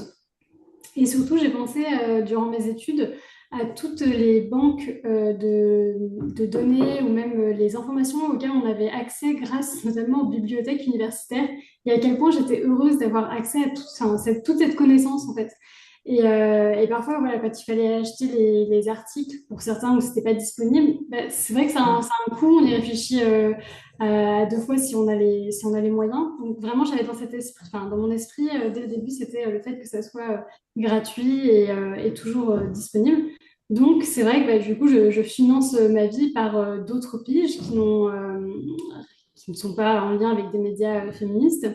Et surtout, j'ai pensé durant mes études à toutes les banques de données ou même les informations auxquelles on avait accès grâce notamment aux bibliothèques universitaires et à quel point j'étais heureuse d'avoir accès à toute cette connaissance en fait. Et parfois, voilà, quand il fallait acheter les articles pour certains où c'était pas disponible, bah, c'est vrai que ça a un coût, on y réfléchit à deux fois si on a les moyens. Donc vraiment, j'avais dans cet esprit, enfin, dans mon esprit, dès le début, c'était le fait que ça soit gratuit et toujours disponible. Donc, c'est vrai que bah, du coup, je finance ma vie par d'autres piges qui ne sont pas en lien avec des médias féministes,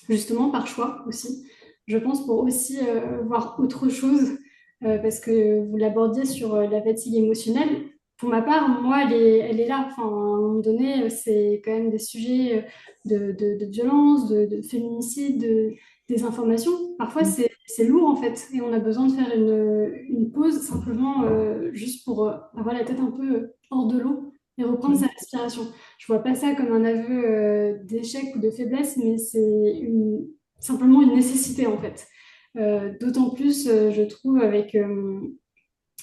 justement par choix aussi. Je pense pour aussi voir autre chose, parce que vous l'abordiez sur la fatigue émotionnelle. Pour ma part, moi, elle est là. Enfin, à un moment donné, c'est quand même des sujets de violence, de féminicide, des informations. Parfois, mm, c'est lourd, en fait, et on a besoin de faire une pause simplement juste pour avoir la tête un peu hors de l'eau et reprendre sa mm. respiration. Je vois pas ça comme un aveu d'échec ou de faiblesse, mais c'est simplement une nécessité, en fait. D'autant plus, je trouve, avec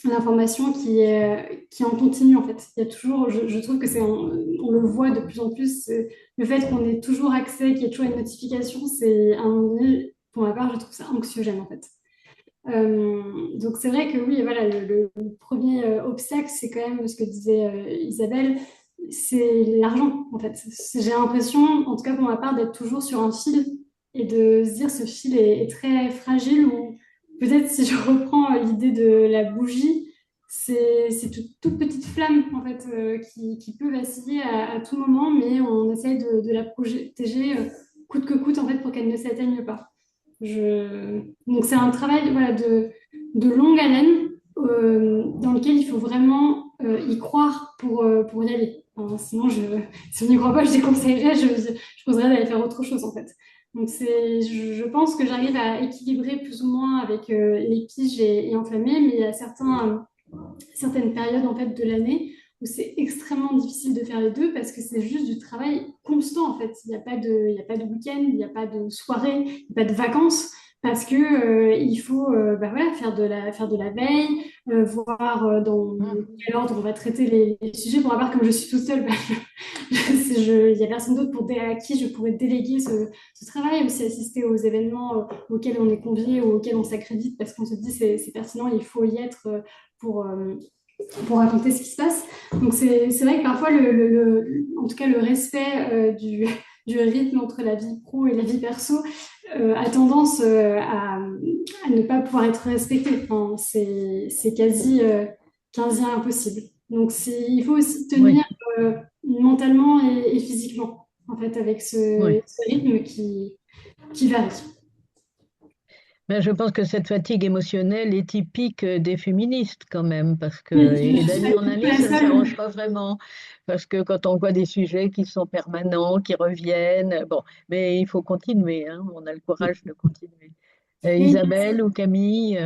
l'information qui est en continu en fait. Il y a toujours, je trouve que on le voit de plus en plus, le fait qu'on ait toujours accès, qu'il y ait toujours une notification, c'est à un moment donné, pour ma part, je trouve ça anxiogène en fait. Donc c'est vrai que oui, voilà, le premier obstacle, c'est quand même ce que disait Isabelle, c'est l'argent en fait. J'ai l'impression, en tout cas pour ma part, d'être toujours sur un fil et de se dire ce fil est très fragile ou peut-être si je reprends l'idée de la bougie, c'est toute petite flamme en fait qui peut vaciller à tout moment, mais on essaye de la protéger coûte que coûte en fait pour qu'elle ne s'atteigne pas. Donc c'est un travail voilà, de longue haleine dans lequel il faut vraiment y croire pour y aller. Enfin, sinon, si on n'y croit pas, je déconseillerais, je proposerais d'aller faire autre chose en fait. Donc je pense que j'arrive à équilibrer plus ou moins avec les piges et enflammés, mais il y a certaines périodes en fait de l'année où c'est extrêmement difficile de faire les deux parce que c'est juste du travail constant en fait. Il y a pas de week-end, il n'y a pas de soirée, il n'y a pas de vacances parce que il faut bah voilà, faire de la veille, voir dans Mm. quel ordre on va traiter les sujets. Pour ma part, comme je suis toute seule, bah, il n'y a personne d'autre à qui je pourrais déléguer ce travail, aussi assister aux événements auxquels on est convié ou auxquels on s'accrédite parce qu'on se dit c'est pertinent, il faut y être pour, euh, pour raconter ce qui se passe. Donc c'est vrai que parfois, en tout cas, le respect du rythme entre la vie pro et la vie perso a tendance à ne pas pouvoir être respecté. Enfin, c'est quasi impossible. Donc il faut aussi tenir Oui, mentalement et physiquement, en fait, avec oui. ce rythme qui varie. Mais je pense que cette fatigue émotionnelle est typique des féministes quand même, parce que, Oui, et je suis d'année en pas année, la ça ne seule. s'arrange pas vraiment, parce que quand on voit des sujets qui sont permanents, qui reviennent, bon, mais il faut continuer, hein, on a le courage de continuer. Oui, Isabelle ou Camille,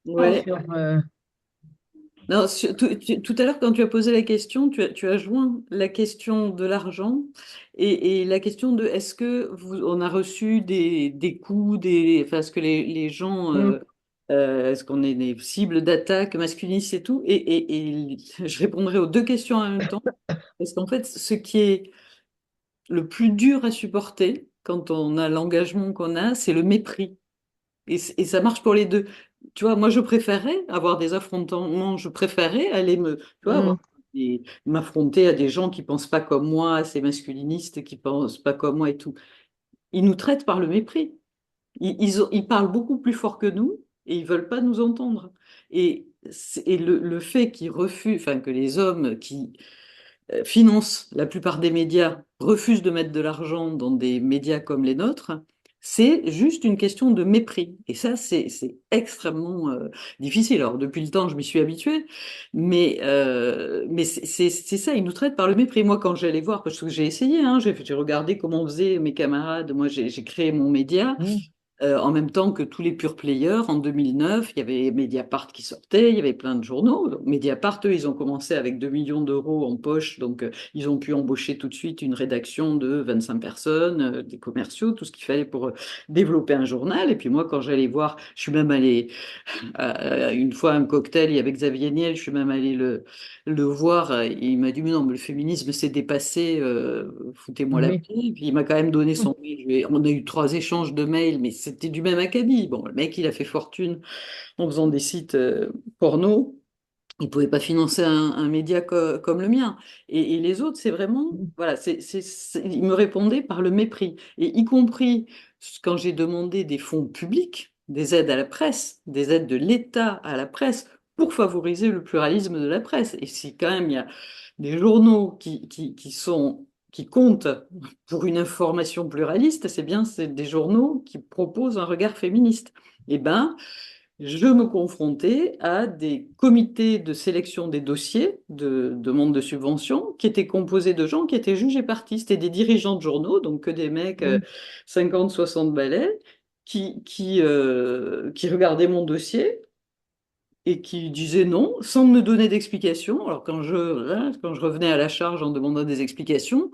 Ouais. sur, Non, tout à l'heure, quand tu as posé la question, tu as joint la question de l'argent et la question de est-ce que on a reçu des coups, enfin, est-ce que les gens, mm, est-ce qu'on est des cibles d'attaques masculinistes et tout? Et je répondrai aux deux questions en même temps, parce qu'en fait, ce qui est le plus dur à supporter quand on a l'engagement qu'on a, c'est le mépris. Et ça marche pour les deux. Tu vois, moi, je préférais avoir des affrontements, je préférais aller tu vois, mm, m'affronter à des gens qui pensent pas comme moi, à ces masculinistes qui pensent pas comme moi et tout. Ils nous traitent par le mépris. Ils parlent beaucoup plus fort que nous et ils veulent pas nous entendre. Et le fait qu'ils refusent, enfin, que les hommes qui finance la plupart des médias, refuse de mettre de l'argent dans des médias comme les nôtres, c'est juste une question de mépris. Et ça, c'est extrêmement difficile. Alors, depuis le temps, je m'y suis habituée, mais c'est ça, ils nous traitent par le mépris. Moi, quand j'allais voir, parce que j'ai essayé, hein, j'ai regardé comment faisaient mes camarades, moi, j'ai créé mon média. mm, En même temps que tous les pure players, en 2009, il y avait Mediapart qui sortait, il y avait plein de journaux. Donc, Mediapart, eux, ils ont commencé avec 2 millions d'euros en poche, donc ils ont pu embaucher tout de suite une rédaction de 25 personnes, des commerciaux, tout ce qu'il fallait pour développer un journal. Et puis moi, quand j'allais voir, je suis même allée une fois un cocktail, il y avait Xavier Niel, je suis même allée le voir, il m'a dit, mais non, mais le féminisme s'est dépassé, foutez-moi la oui, paix. Et puis il m'a quand même donné son mail. On a eu 3 échanges de mails, mais c'était du même acabit. Bon, le mec, il a fait fortune en faisant des sites porno. Il ne pouvait pas financer un média comme le mien. Et les autres, c'est vraiment, mm, voilà, ils me répondaient par le mépris. Et y compris quand j'ai demandé des fonds publics, des aides à la presse, des aides de l'État à la presse, pour favoriser le pluralisme de la presse. Et si quand même il y a des journaux qui comptent pour une information pluraliste, c'est des journaux qui proposent un regard féministe. Eh ben, je me confrontais à des comités de sélection des dossiers de demande de subvention qui étaient composés de gens qui étaient jugés partis. C'était des dirigeants de journaux, donc que des mecs mm, 50, 60 balais, qui regardaient mon dossier et qui disaient non sans me donner d'explication. Alors quand je revenais à la charge en demandant des explications,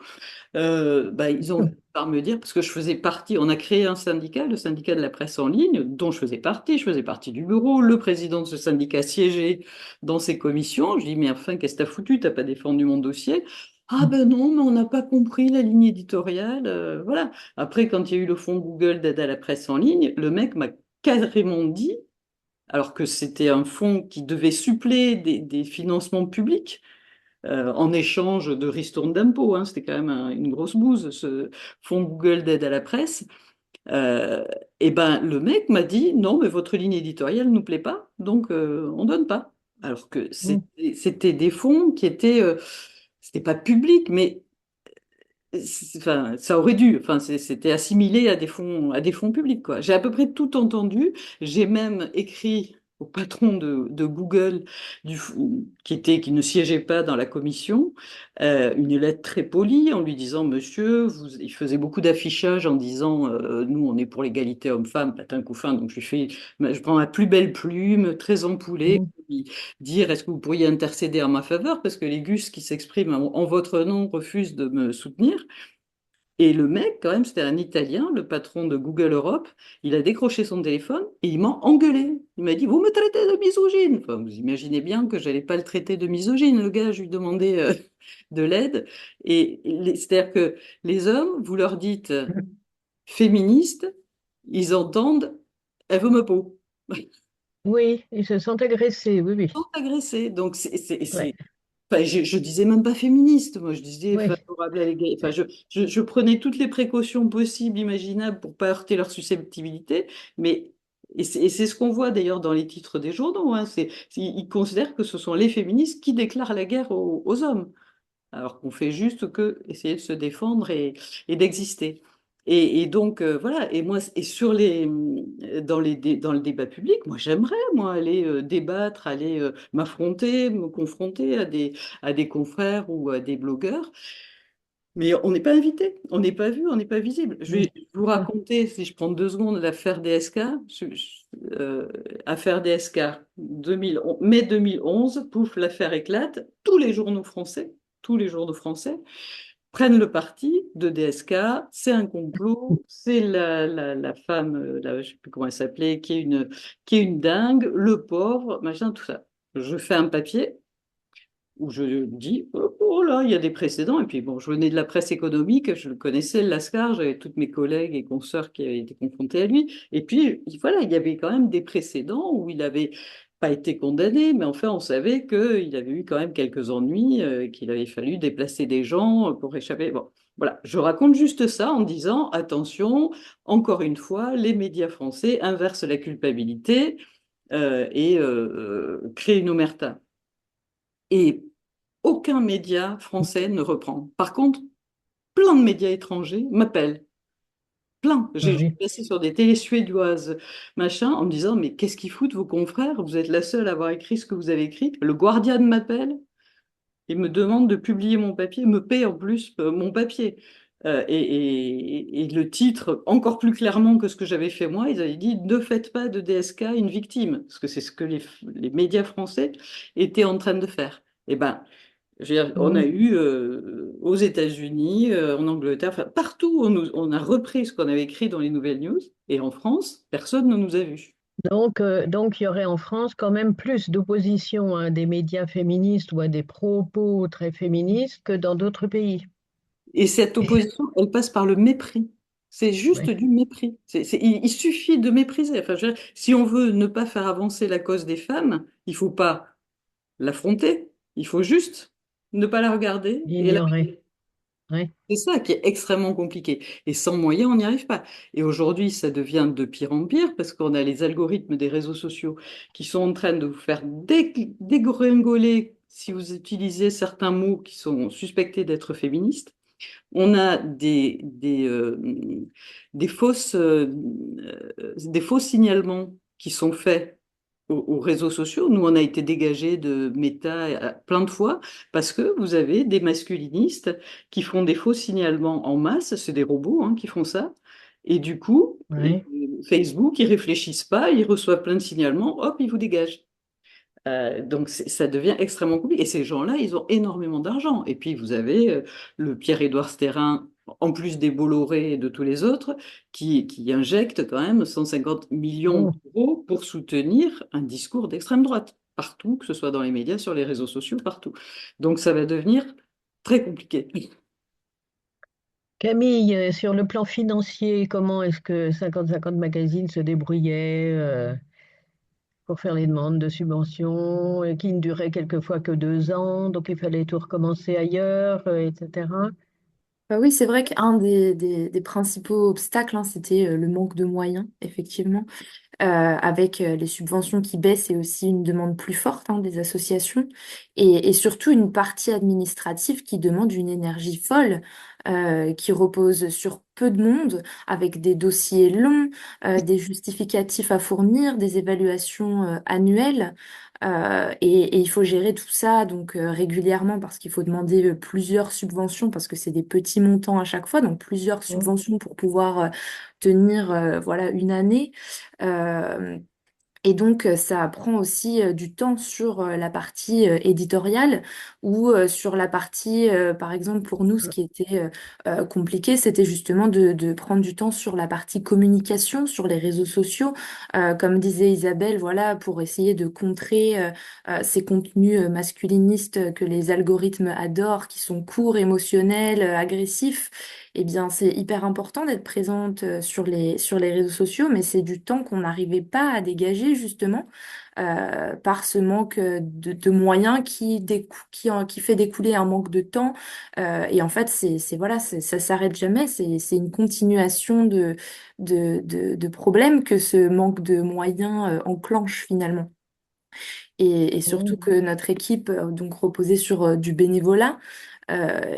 bah, ils ont mm, fini par me dire, parce que je faisais partie, on a créé un syndicat, le syndicat de la presse en ligne, dont je faisais partie du bureau, le président de ce syndicat siégeait dans ces commissions. Je dis, mais enfin, qu'est-ce que t'as foutu? T'as pas défendu mon dossier? Ah ben non, mais on n'a pas compris la ligne éditoriale. Voilà. Après, quand il y a eu le fonds Google d'aide à la presse en ligne, le mec m'a carrément dit, alors que c'était un fonds qui devait suppléer des financements publics, en échange de ristournes d'impôts. Hein. C'était quand même une grosse bouse, ce fonds Google d'aide à la presse. Euh, et ben, le mec m'a dit, non, mais votre ligne éditoriale ne nous plaît pas, donc on donne pas. Alors que mm, c'était des fonds qui étaient, c'était pas public, mais enfin, ça aurait dû, enfin, c'était assimilé à des fonds publics, quoi. J'ai à peu près tout entendu. J'ai même écrit au patron de Google, qui ne siégeait pas dans la commission, une lettre très polie en lui disant, Monsieur, il faisait beaucoup d'affichage en disant, nous, on est pour l'égalité homme-femme, patin couffin, donc je prends ma plus belle plume, très ampoulée, Mhm. pour lui dire, est-ce que vous pourriez intercéder en ma faveur, parce que les Gus qui s'expriment en votre nom refusent de me soutenir. Et le mec, quand même, c'était un Italien, le patron de Google Europe. Il a décroché son téléphone et il m'a engueulé. Il m'a dit, vous me traitez de misogyne. Enfin, vous imaginez bien que j'allais pas le traiter de misogyne. Le gars, je lui demandais de l'aide. C'est-à-dire que les hommes, vous leur dites féministes, ils entendent, elle veut me peau. Oui, ils se sentent agressés, oui, oui. Ils sont agressés. Donc, Ouais, enfin, je disais même pas féministe, moi je disais oui. favorable à l'égalité. Enfin, je prenais toutes les précautions possibles, imaginables pour pas heurter leur susceptibilité, mais et c'est ce qu'on voit d'ailleurs dans les titres des journaux. Hein, ils considèrent que ce sont les féministes qui déclarent la guerre aux hommes alors qu'on fait juste que essayer de se défendre et d'exister. Et donc voilà. Et moi, et sur dans le débat public, moi j'aimerais moi aller débattre, aller m'affronter, me confronter à des confrères ou à des blogueurs. Mais on n'est pas invité, on n'est pas vu, on n'est pas visible. Je Mm. vais vous Ah, raconter, si je prends 2 secondes, l'affaire DSK. Affaire DSK, 2011, mai 2011, pouf, l'affaire éclate. Tous les journaux français prennent le parti de DSK. C'est un complot, c'est la femme, je ne sais plus comment elle s'appelait, qui est une dingue, le pauvre, machin, tout ça. Je fais un papier où je dis, oh, oh là, il y a des précédents. Et puis, bon, je venais de la presse économique, je le connaissais, le Lascar, j'avais toutes mes collègues et consoeurs qui avaient été confrontés à lui. Et puis, voilà, il y avait quand même des précédents où il n'avait pas été condamné, mais enfin, on savait qu'il avait eu quand même quelques ennuis, qu'il avait fallu déplacer des gens pour échapper. Bon, voilà, je raconte juste ça en disant, attention, encore une fois, les médias français inversent la culpabilité et créent une omerta. Et aucun média français ne reprend. Par contre, plein de médias étrangers m'appellent. Plein. ah Je suis oui. passée sur des télés suédoises, machin, en me disant, mais qu'est-ce qu'ils foutent vos confrères? Vous êtes la seule à avoir écrit ce que vous avez écrit. Le Guardian m'appelle et me demande de publier mon papier, me paie en plus mon papier. Et le titre, encore plus clairement que ce que j'avais fait moi, ils avaient dit, ne faites pas de DSK une victime, parce que c'est ce que les médias français étaient en train de faire. Eh ben, je veux dire, on a Mm. eu aux États-Unis, en Angleterre, enfin, partout, on a repris ce qu'on avait écrit dans les nouvelles news, et en France, personne ne nous a vus. Donc, il y aurait en France quand même plus d'opposition à des médias féministes ou à des propos très féministes que dans d'autres pays. Et cette opposition, elle passe par le mépris. C'est juste Oui. du mépris. Il suffit de mépriser. Enfin, je veux dire, si on veut ne pas faire avancer la cause des femmes, il faut pas l'affronter, il faut juste ne pas la regarder et la Ignorer. Oui. c'est ça qui est extrêmement compliqué. Et sans moyens, on n'y arrive pas. Et aujourd'hui, ça devient de pire en pire parce qu'on a les algorithmes des réseaux sociaux qui sont en train de vous faire dégringoler si vous utilisez certains mots qui sont suspectés d'être féministes. On a des faux signalements qui sont faits aux réseaux sociaux. Nous, on a été dégagés de Meta plein de fois parce que vous avez des masculinistes qui font des faux signalements en masse. C'est des robots hein, qui font ça. Et du coup, Oui. Facebook, ils réfléchissent pas, ils reçoivent plein de signalements, hop, ils vous dégagent. Donc ça devient extrêmement compliqué. Et ces gens-là, ils ont énormément d'argent. Et puis vous avez le Pierre-Édouard Stérin, en plus des Bolloré et de tous les autres, qui injectent quand même 150 millions Oh. d'euros pour soutenir un discours d'extrême droite, partout, que ce soit dans les médias, sur les réseaux sociaux, partout. Donc ça va devenir très compliqué. Camille, sur le plan financier, comment est-ce que 50-50 Magazine se débrouillait pour faire les demandes de subventions qui ne duraient quelquefois que 2 ans, donc il fallait tout recommencer ailleurs, etc. Bah oui, c'est vrai qu'un des principaux obstacles, hein, c'était le manque de moyens, effectivement. Avec les subventions qui baissent et aussi une demande plus forte hein, des associations et surtout une partie administrative qui demande une énergie folle. qui repose sur peu de monde, avec des dossiers longs, des justificatifs à fournir, des évaluations annuelles. Et il faut gérer tout ça donc régulièrement parce qu'il faut demander plusieurs subventions parce que c'est des petits montants à chaque fois, donc plusieurs Mm. subventions pour pouvoir tenir voilà une année. Euh, et donc, ça prend aussi du temps sur la partie éditoriale ou sur la partie, par exemple, pour nous, ce qui était compliqué, c'était justement de prendre du temps sur la partie communication, sur les réseaux sociaux, comme disait Isabelle, voilà, pour essayer de contrer ces contenus masculinistes que les algorithmes adorent, qui sont courts, émotionnels, agressifs. Eh bien, c'est hyper important d'être présente sur les réseaux sociaux, mais c'est du temps qu'on n'arrivait pas à dégager justement par ce manque de moyens qui fait découler un manque de temps. Et en fait, voilà, ça s'arrête jamais. C'est une continuation de problèmes que ce manque de moyens enclenche finalement. Et surtout Mm. que notre équipe donc reposait sur du bénévolat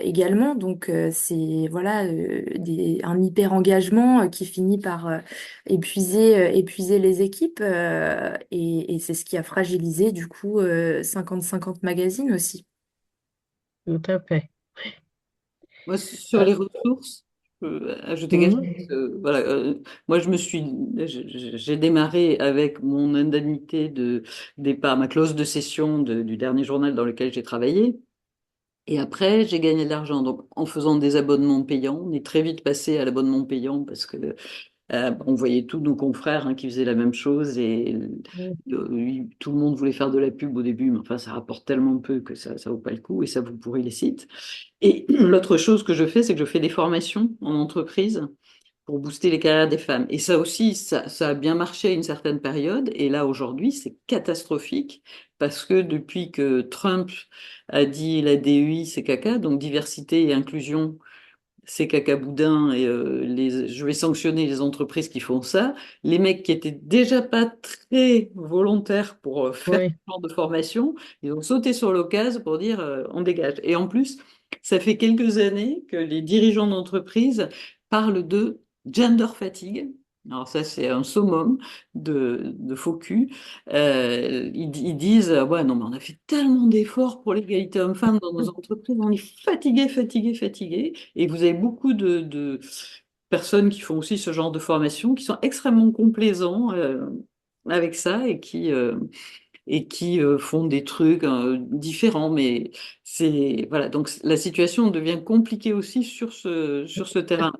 également. Donc c'est voilà un hyper engagement qui finit par épuiser les équipes et c'est ce qui a fragilisé du coup 50-50 magazine aussi. Tout à fait. Moi, sur Euh, les ressources, je peux ajouter quelque chose. mhm. Voilà, moi, j'ai démarré avec mon indemnité de départ, ma clause de cession du dernier journal dans lequel j'ai travaillé. Et après, j'ai gagné de l'argent. Donc, en faisant des abonnements payants, on est très vite passé à l'abonnement payant parce que on voyait tous nos confrères qui faisaient la même chose et tout le monde voulait faire de la pub au début, mais enfin, ça rapporte tellement peu que ça vaut pas le coup et ça vous pourrit les sites. Et l'autre chose que je fais, c'est que je fais des formations en entreprise pour booster les carrières des femmes. Et ça aussi, ça a bien marché à une certaine période. Et là, aujourd'hui, c'est catastrophique parce que depuis que Trump a dit la DEI, c'est caca, donc diversité et inclusion, c'est cacaboudin et je vais sanctionner les entreprises qui font ça. Les mecs qui étaient déjà pas très volontaires pour faire Oui, ce genre de formation, ils ont sauté sur l'occasion pour dire on dégage. Et en plus, ça fait quelques années que les dirigeants d'entreprise parlent de gender fatigue. Alors ça, c'est un summum de faux cul. Ils disent, ouais, non, mais on a fait tellement d'efforts pour l'égalité homme-femme dans nos entreprises, on est fatigué, fatigué, fatigué. Et vous avez beaucoup de personnes qui font aussi ce genre de formation, qui sont extrêmement complaisants avec ça et qui font des trucs différents. Mais c'est voilà, donc la situation devient compliquée aussi sur ce terrain.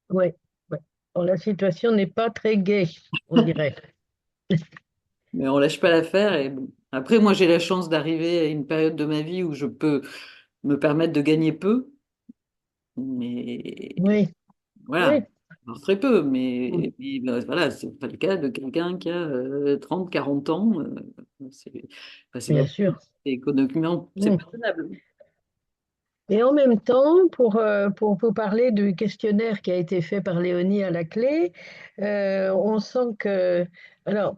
oui, oui. Bon, la situation n'est pas très gaie, on dirait. Mais on lâche pas l'affaire. Et bon. Après, moi, j'ai la chance d'arriver à une période de ma vie où je peux me permettre de gagner peu. Mais Oui, voilà, oui, alors très peu, mm, voilà, c'est pas le cas de quelqu'un qui a 30, 40 ans. C'est enfin, c'est pas bien sûr. économiquement, c'est Mm. pas tenable. Et en même temps, pour vous parler du questionnaire qui a été fait par Léonie à la clé, on sent que, alors,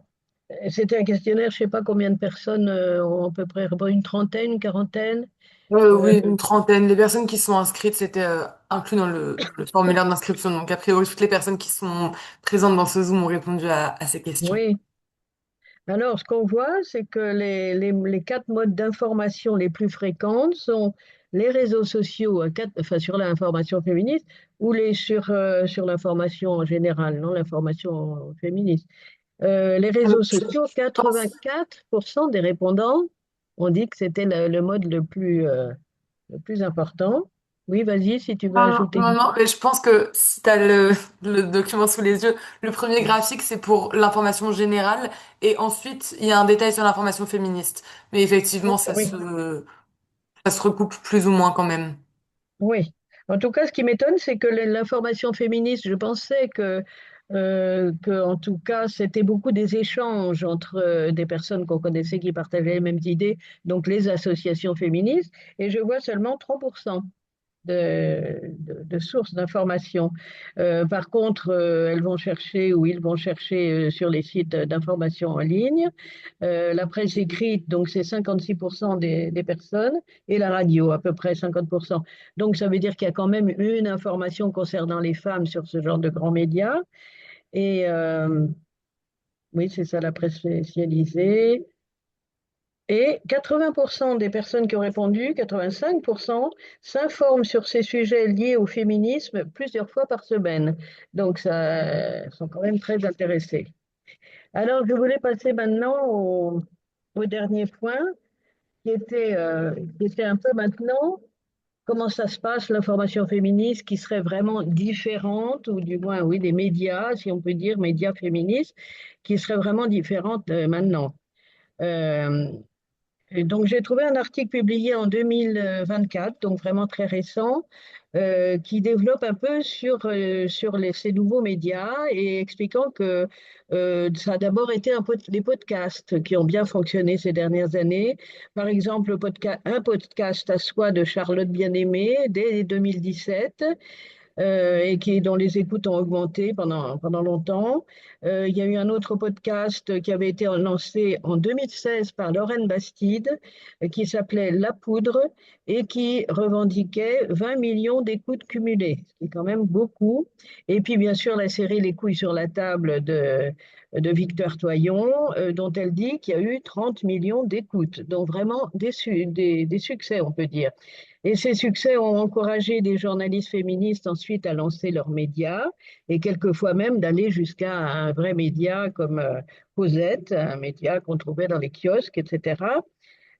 c'était un questionnaire, je ne sais pas combien de personnes ont à peu près, bon, une trentaine, une quarantaine. Euh, Oui, une trentaine. Les personnes qui sont inscrites, c'était inclus dans le formulaire d'inscription. Donc, a priori, toutes les personnes qui sont présentes dans ce Zoom ont répondu à ces questions. oui. Alors, ce qu'on voit, c'est que les quatre modes d'information les plus fréquentes sont les réseaux sociaux, enfin, sur l'information féministe, ou sur l'information en général, non, l'information féministe. Les réseaux Je sociaux, pense. 84% des répondants ont dit que c'était le mode le plus important. Oui, vas-y, si tu veux Non, ajouter. non, non, mais je pense que si tu as le document sous les yeux, le premier graphique, c'est pour l'information générale et ensuite, il y a un détail sur l'information féministe. Mais effectivement, Oui, ça se recoupe plus ou moins quand même. oui. En tout cas, ce qui m'étonne, c'est que l'information féministe, je pensais en tout cas, c'était beaucoup des échanges entre des personnes qu'on connaissait qui partageaient les mêmes idées, donc les associations féministes, et je vois seulement 3% de sources d'information. Par contre, elles vont chercher ou ils vont chercher sur les sites d'information en ligne. La presse écrite, donc c'est 56% des personnes, et la radio, à peu près 50%. Donc ça veut dire qu'il y a quand même une information concernant les femmes sur ce genre de grands médias. Et oui, c'est ça la presse spécialisée. Et 80% des personnes qui ont répondu, 85%, s'informent sur ces sujets liés au féminisme plusieurs fois par semaine. Donc, ça sont quand même très intéressés. Alors, je voulais passer maintenant au dernier point, qui était un peu maintenant comment ça se passe, l'information féministe, qui serait vraiment différente, ou du moins, oui, des médias, si on peut dire, médias féministes, qui seraient vraiment différentes maintenant. Euh, et donc, j'ai trouvé un article publié en 2024, donc vraiment très récent, qui développe un peu sur ces nouveaux médias et expliquant que ça a d'abord été des podcasts qui ont bien fonctionné ces dernières années. Par exemple, un podcast à soi de Charlotte Bien-Aimée dès 2017 dont les écoutes ont augmenté pendant longtemps. Il y a eu un autre podcast qui avait été lancé en 2016 par Lorraine Bastide, qui s'appelait La Poudre et qui revendiquait 20 millions d'écoutes cumulées, ce qui est quand même beaucoup. Et puis, bien sûr, la série Les couilles sur la table de Victor Toyon, dont elle dit qu'il y a eu 30 millions d'écoutes. Donc, vraiment des succès, on peut dire. Et ces succès ont encouragé des journalistes féministes ensuite à lancer leurs médias et quelquefois même d'aller jusqu'à un vrai média comme Cosette, un média qu'on trouvait dans les kiosques, etc.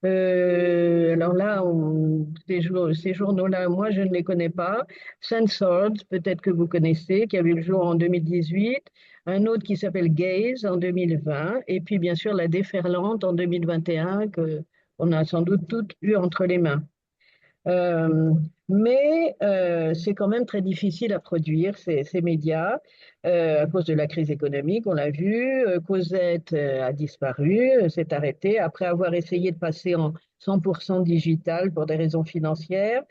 Alors là, ces journaux-là, moi, je ne les connais pas. Censored, peut-être que vous connaissez, qui a vu le jour en 2018. Un autre qui s'appelle Gaze en 2020. Et puis, bien sûr, La Déferlante en 2021, que on a sans doute toutes eu entre les mains. Mais c'est quand même très difficile à produire ces médias à cause de la crise économique, on l'a vu. Cosette a disparu, s'est arrêtée après avoir essayé de passer en 100% digital pour des raisons financières.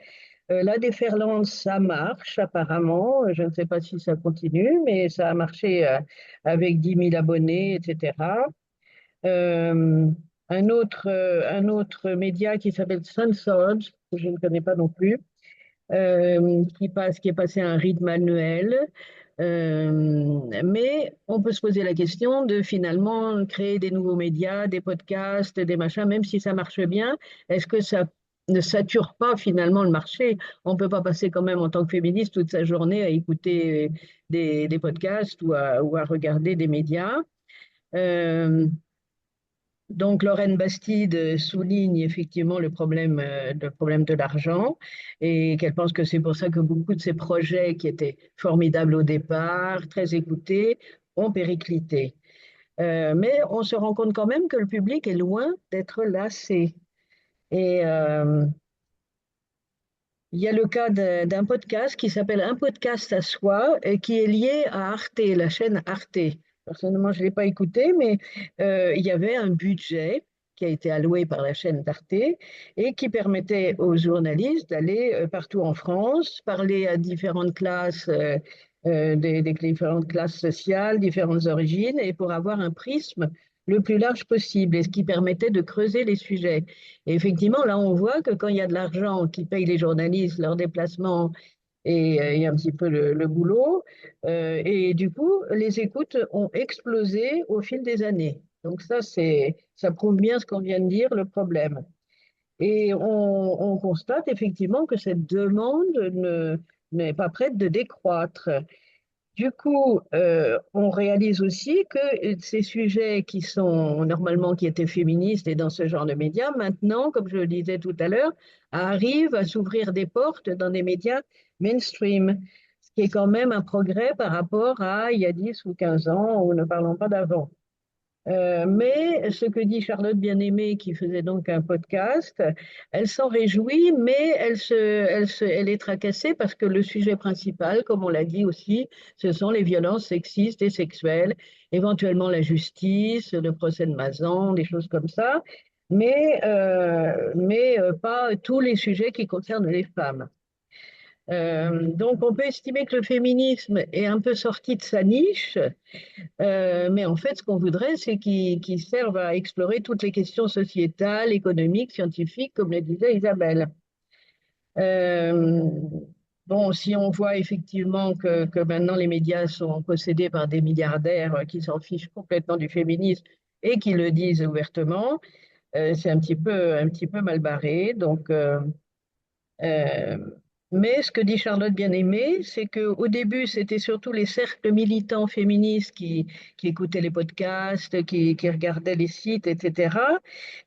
La déferlante, ça marche apparemment. Je ne sais pas si ça continue, mais ça a marché avec 10 000 abonnés, etc. Euh, un autre média qui s'appelle Sunsurge, que je ne connais pas non plus, qui est passé à un rythme annuel. Mais on peut se poser la question de finalement créer des nouveaux médias, des podcasts, des machins, même si ça marche bien, est-ce que ça ne sature pas finalement le marché? On ne peut pas passer quand même en tant que féministe toute sa journée à écouter des podcasts ou à regarder des médias. Euh, donc, Lorraine Bastide souligne effectivement le problème de l'argent et qu'elle pense que c'est pour ça que beaucoup de ces projets qui étaient formidables au départ, très écoutés, ont périclité. Mais on se rend compte quand même que le public est loin d'être lassé. Et il y a le cas d'un podcast qui s'appelle Un podcast à soi et qui est lié à Arte, la chaîne Arte. Personnellement, je ne l'ai pas écouté, mais il y avait un budget qui a été alloué par la chaîne d'Arte et qui permettait aux journalistes d'aller partout en France, parler à différentes classes, des différentes classes sociales, différentes origines, et pour avoir un prisme le plus large possible, et ce qui permettait de creuser les sujets. Et effectivement, là, on voit que quand il y a de l'argent qui paye les journalistes leurs déplacements et un petit peu le boulot, et du coup, les écoutes ont explosé au fil des années. Donc ça prouve bien ce qu'on vient de dire, le problème. Et on constate effectivement que cette demande n'est pas prête de décroître. Du coup, on réalise aussi que ces sujets qui étaient féministes et dans ce genre de médias, maintenant, comme je le disais tout à l'heure, arrivent à s'ouvrir des portes dans des médias mainstream, ce qui est quand même un progrès par rapport à il y a 10 ou 15 ans, où ne parlons pas d'avant. Mais ce que dit Charlotte Bien-Aimée, qui faisait donc un podcast, elle s'en réjouit, mais elle est tracassée parce que le sujet principal, comme on l'a dit aussi, ce sont les violences sexistes et sexuelles, éventuellement la justice, le procès de Mazan, des choses comme ça, mais pas tous les sujets qui concernent les femmes. Donc, on peut estimer que le féminisme est un peu sorti de sa niche, mais en fait, ce qu'on voudrait, c'est qu'il serve à explorer toutes les questions sociétales, économiques, scientifiques, comme le disait Isabelle. Euh, bon, si on voit effectivement que maintenant les médias sont possédés par des milliardaires qui s'en fichent complètement du féminisme et qui le disent ouvertement, c'est un petit peu mal barré. Donc, euh, mais ce que dit Charlotte Bien-Aimée, c'est qu'au début, c'était surtout les cercles militants féministes qui écoutaient les podcasts, qui regardaient les sites, etc.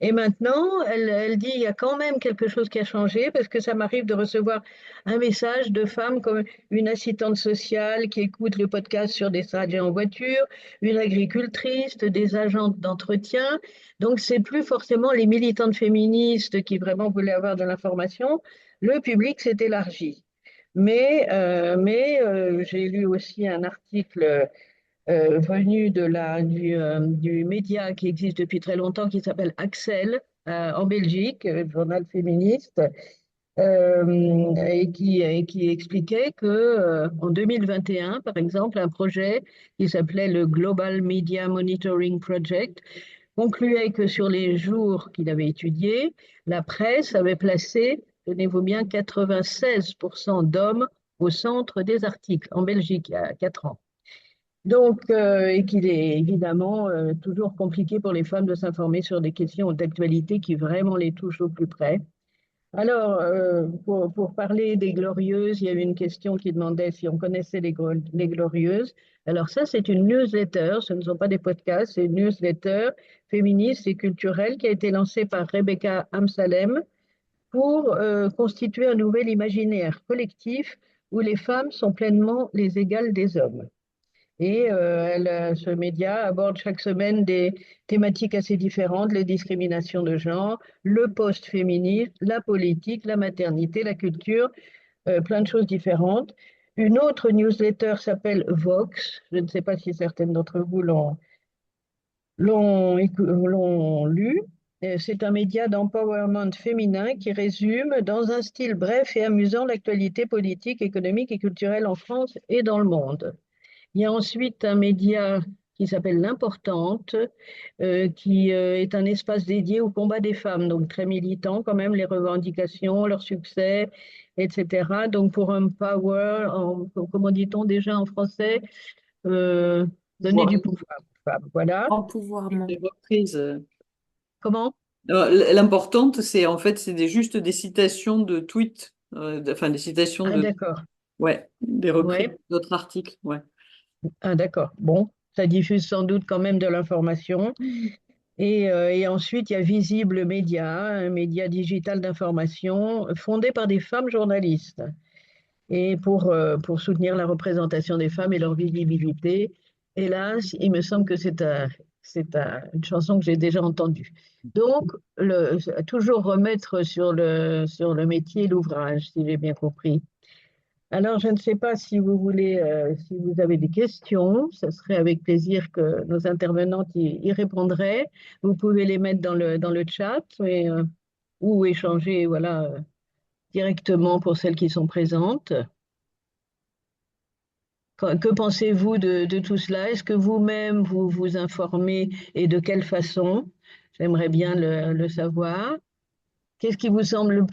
Et maintenant, elle dit, il y a quand même quelque chose qui a changé parce que ça m'arrive de recevoir un message de femmes comme une assistante sociale qui écoute le podcast sur des trajets en voiture, une agricultrice, des agentes d'entretien. Donc, c'est plus forcément les militantes féministes qui vraiment voulaient avoir de l'information, le public s'est élargi. Mais j'ai lu aussi un article venu du média qui existe depuis très longtemps, qui s'appelle Axel, en Belgique, journal féministe, et qui expliquait que en 2021, par exemple, un projet qui s'appelait le Global Media Monitoring Project concluait que sur les jours qu'il avait étudiés, la presse avait placé, tenez-vous bien, 96% d'hommes au centre des articles en Belgique il y a 4 ans. Donc, et qu'il est évidemment toujours compliqué pour les femmes de s'informer sur des questions d'actualité qui vraiment les touchent au plus près. Alors, pour parler des Glorieuses, il y a eu une question qui demandait si on connaissait les Glorieuses. Alors ça, c'est une newsletter, ce ne sont pas des podcasts, c'est une newsletter féministe et culturelle qui a été lancée par Rebecca Amsalem pour constituer un nouvel imaginaire collectif où les femmes sont pleinement les égales des hommes. Et ce média aborde chaque semaine des thématiques assez différentes, les discriminations de genre, le post-féminisme, la politique, la maternité, la culture, plein de choses différentes. Une autre newsletter s'appelle Vox. Je ne sais pas si certaines d'entre vous l'ont lu. C'est un média d'empowerment féminin qui résume dans un style bref et amusant l'actualité politique, économique et culturelle en France et dans le monde. Il y a ensuite un média qui s'appelle L'Importante, qui est un espace dédié au combat des femmes, donc très militant quand même, les revendications, leur succès, etc. Donc pour un power, comment dit-on déjà en français, euh, donner du Voir pouvoir aux femmes. Voilà. Empouvoirment. des reprises. Comment? L'importante, c'est en fait, c'est juste des citations de tweets, enfin des citations Ah de, d'accord. ouais, des reprises Ouais. d'autres articles, ouais. Ah d'accord. Bon, ça diffuse sans doute quand même de l'information. Et ensuite, il y a Visible Média, un média digital d'information fondé par des femmes journalistes et pour soutenir la représentation des femmes et leur visibilité. Hélas, il me semble que une chanson que j'ai déjà entendue. Donc, toujours remettre sur le métier l'ouvrage, si j'ai bien compris. Alors, je ne sais pas si vous voulez, si vous avez des questions, ce serait avec plaisir que nos intervenantes y répondraient. Vous pouvez les mettre dans le chat ou échanger, voilà, directement pour celles qui sont présentes. Que pensez-vous de tout cela? Est-ce que vous-même vous vous informez et de quelle façon? J'aimerais bien le savoir. Qu'est-ce qui vous semble le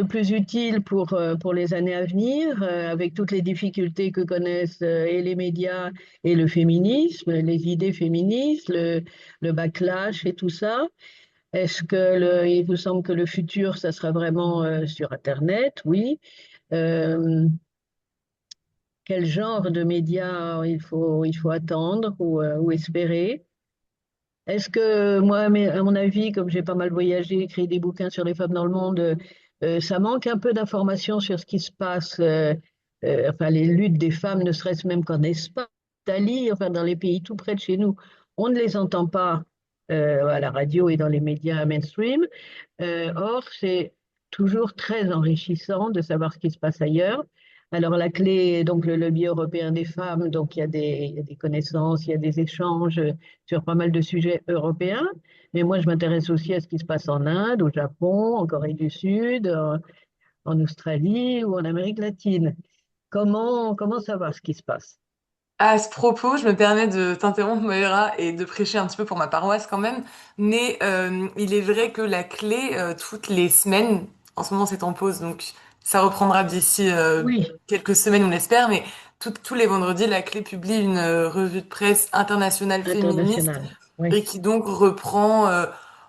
plus utile pour les années à venir, avec toutes les difficultés que connaissent et les médias et le féminisme, les idées féministes, le backlash et tout ça? Est-ce que il vous semble que le futur, ça sera vraiment sur Internet? Oui. Euh, Quel genre de médias il faut attendre ou espérer? Est-ce que moi, à mon avis, comme j'ai pas mal voyagé, écrit des bouquins sur les femmes dans le monde, ça manque un peu d'informations sur ce qui se passe, enfin les luttes des femmes, ne serait-ce même qu'en Espagne, en Italie, enfin dans les pays tout près de chez nous. On ne les entend pas à la radio et dans les médias mainstream. Or, c'est toujours très enrichissant de savoir ce qui se passe ailleurs. Alors, la clé, donc le lobby européen des femmes, donc il y a des connaissances, il y a des échanges sur pas mal de sujets européens. Mais moi, je m'intéresse aussi à ce qui se passe en Inde, au Japon, en Corée du Sud, en Australie ou en Amérique latine. Comment savoir ce qui se passe? À ce propos, je me permets de t'interrompre, Moira, et de prêcher un petit peu pour ma paroisse quand même. Mais il est vrai que la clé, toutes les semaines, en ce moment c'est en pause, donc ça reprendra d'ici Oui, quelques semaines, on l'espère, mais tous les vendredis, la clé publie une revue de presse internationale féministe international. Oui, et qui donc reprend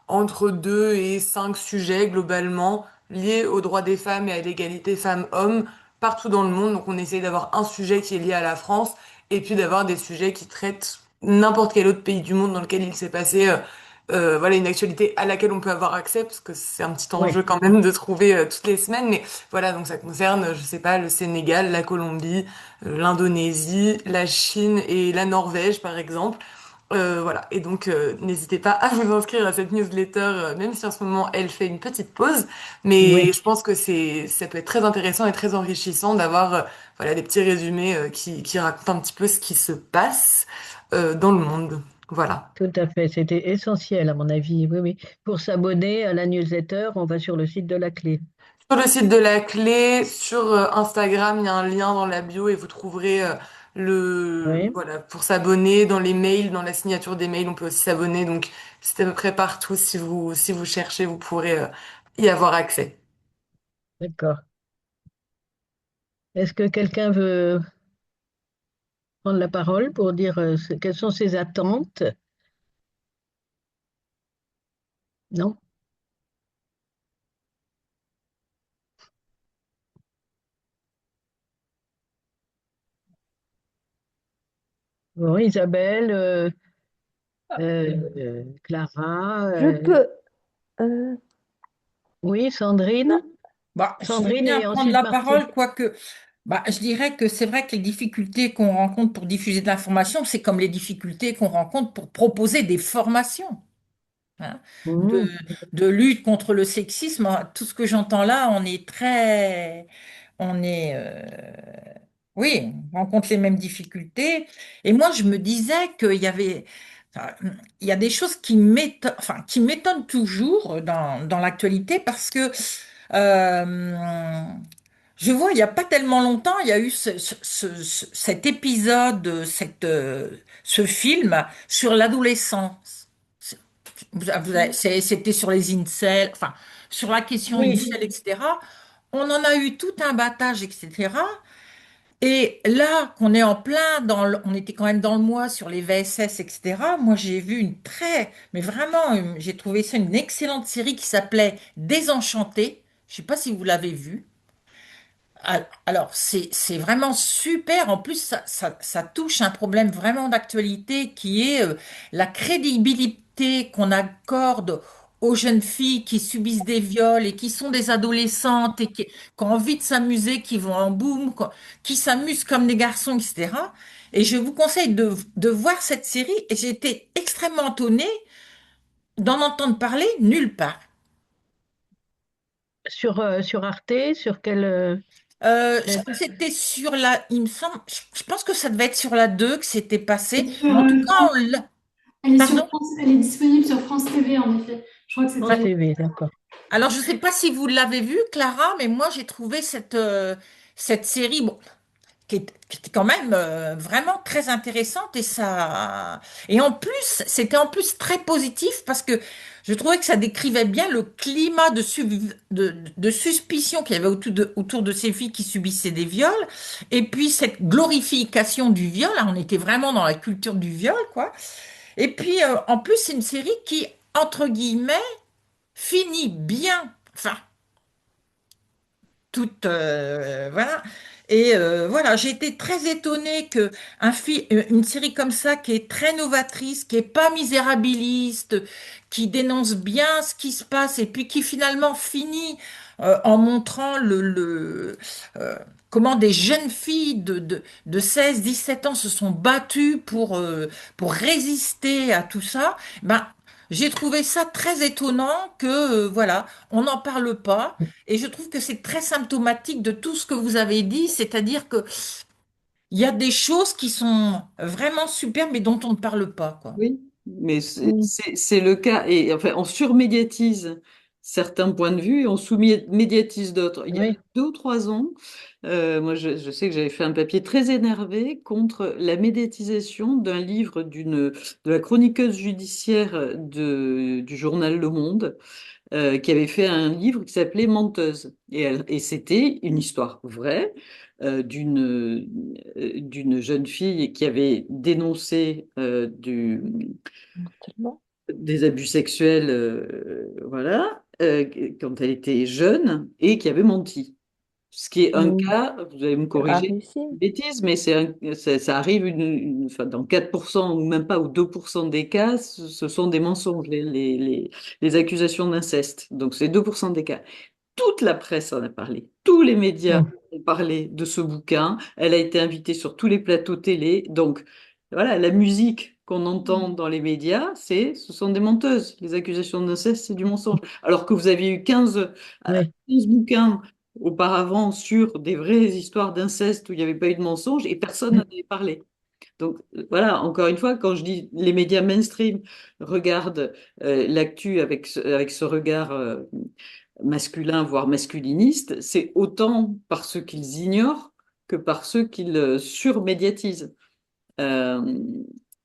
entre 2 et 5 sujets globalement liés aux droits des femmes et à l'égalité femmes-hommes partout dans le monde. Donc on essaye d'avoir un sujet qui est lié à la France et puis d'avoir des sujets qui traitent n'importe quel autre pays du monde dans lequel il s'est passé voilà une actualité à laquelle on peut avoir accès parce que c'est un petit oui, enjeu quand même de trouver toutes les semaines. Mais voilà, donc ça concerne, je sais pas, le Sénégal, la Colombie, l'Indonésie, la Chine et la Norvège par exemple. Voilà, et donc n'hésitez pas à vous inscrire à cette newsletter, même si en ce moment elle fait une petite pause, mais oui. je pense que ça peut être très intéressant et très enrichissant d'avoir voilà des petits résumés qui racontent un petit peu ce qui se passe dans le monde. Voilà. Tout à fait. C'était essentiel, à mon avis. Oui, oui. Pour s'abonner à la newsletter, on va sur le site de la clé. Sur le site de la clé, sur Instagram, il y a un lien dans la bio et vous trouverez Oui, voilà pour s'abonner dans les mails, dans la signature des mails, on peut aussi s'abonner. Donc c'est à peu près partout. Si vous cherchez, vous pourrez y avoir accès. d'accord. Est-ce que quelqu'un veut prendre la parole pour dire quelles sont ses attentes? Non? Bon, Isabelle, Clara, Je peux. euh, oui, Sandrine. Bah, je veux Sandrine bien et prendre ensuite la Martine. parole, quoique je dirais que c'est vrai que les difficultés qu'on rencontre pour diffuser de l'information, c'est comme les difficultés qu'on rencontre pour proposer des formations, hein, de, Mhm. de lutte contre le sexisme. Tout ce que j'entends là, on est, oui, on rencontre les mêmes difficultés. Et moi, je me disais enfin, il y a des choses qui m'étonnent toujours dans l'actualité parce que euh, je vois, il n'y a pas tellement longtemps, il y a eu cet épisode, ce film sur l'adolescence. C'est- C'était sur les incels, enfin, sur la question Oui, incel, etc. On en a eu tout un battage, etc. Et là, qu'on est en plein on était quand même dans le mois sur les VSS, etc. Moi, j'ai vu mais vraiment, j'ai trouvé ça une excellente série qui s'appelait Désenchanté. Je sais pas si vous l'avez vue. Alors, c'est vraiment super. En plus, ça touche un problème vraiment d'actualité qui est la crédibilité qu'on accorde aux jeunes filles qui subissent des viols et qui sont des adolescentes et qui ont envie de s'amuser, qui vont en boom, qui s'amusent comme des garçons, etc. Et je vous conseille de voir cette série. Et j'ai été extrêmement étonnée d'en entendre parler nulle part. sur Arte, sur Je quelle- crois que c'était il me semble, je pense que ça devait être sur la 2 que c'était Et passé, sur, mais en tout cas, elle est sur pardon? France, elle est disponible sur France TV en effet. Je crois que France c'était. TV, d'accord. Alors, je ne sais pas si vous l'avez vue, Clara, mais moi, j'ai trouvé cette série, bon, qui était quand même vraiment très intéressante et en plus, c'était en plus très positif parce que je trouvais que ça décrivait bien le climat de suspicion qu'il y avait autour de ces filles qui subissaient des viols et puis cette glorification du viol, hein, on était vraiment dans la culture du viol, quoi. Et puis, en plus, c'est une série qui, entre guillemets, finit bien. Enfin, voilà. Et voilà, j'ai été très étonnée que une série comme ça, qui est très novatrice, qui est pas misérabiliste, qui dénonce bien ce qui se passe, et puis qui finalement finit en montrant comment des jeunes filles de 16, 17 ans se sont battues pour résister à tout ça. Ben, j'ai trouvé ça très étonnant que, voilà, on n'en parle pas. Et je trouve que c'est très symptomatique de tout ce que vous avez dit, c'est-à-dire que il y a des choses qui sont vraiment super, mais dont on ne parle pas, quoi. Oui, mais c'est Mm. c'est- c'est le cas. Et enfin, on surmédiatise certains points de vue et on sous-médiatise d'autres. Il y a Oui. 2 ou 3 ans, moi je sais que j'avais fait un papier très énervé contre la médiatisation d'un livre de la chroniqueuse judiciaire du journal Le Monde, qui avait fait un livre qui s'appelait Menteuse. Et c'était une histoire vraie d'une jeune fille qui avait dénoncé Tellement. des abus sexuels, voilà, quand elle était jeune et qui avait menti. Ce qui est un Mm. cas, vous allez me C'est corriger, rarissime. bêtise, mais ça arrive enfin, dans 4% ou même pas, ou 2% des cas, ce sont des mensonges, les accusations d'inceste. Donc c'est 2% des cas. Toute la presse en a parlé, tous les médias Mm. ont parlé de ce bouquin, elle a été invitée sur tous les plateaux télé, donc voilà, la musique qu'on entend dans les médias, ce sont des menteuses. Les accusations d'inceste, c'est du mensonge. Alors que vous aviez eu 15 bouquins auparavant sur des vraies histoires d'inceste où il n'y avait pas eu de mensonge et personne n'en Oui. avait parlé. Donc voilà, encore une fois, quand je dis les médias mainstream regardent l'actu avec ce regard masculin, voire masculiniste, c'est autant par ceux qu'ils ignorent que par ceux qu'ils surmédiatisent. Euh,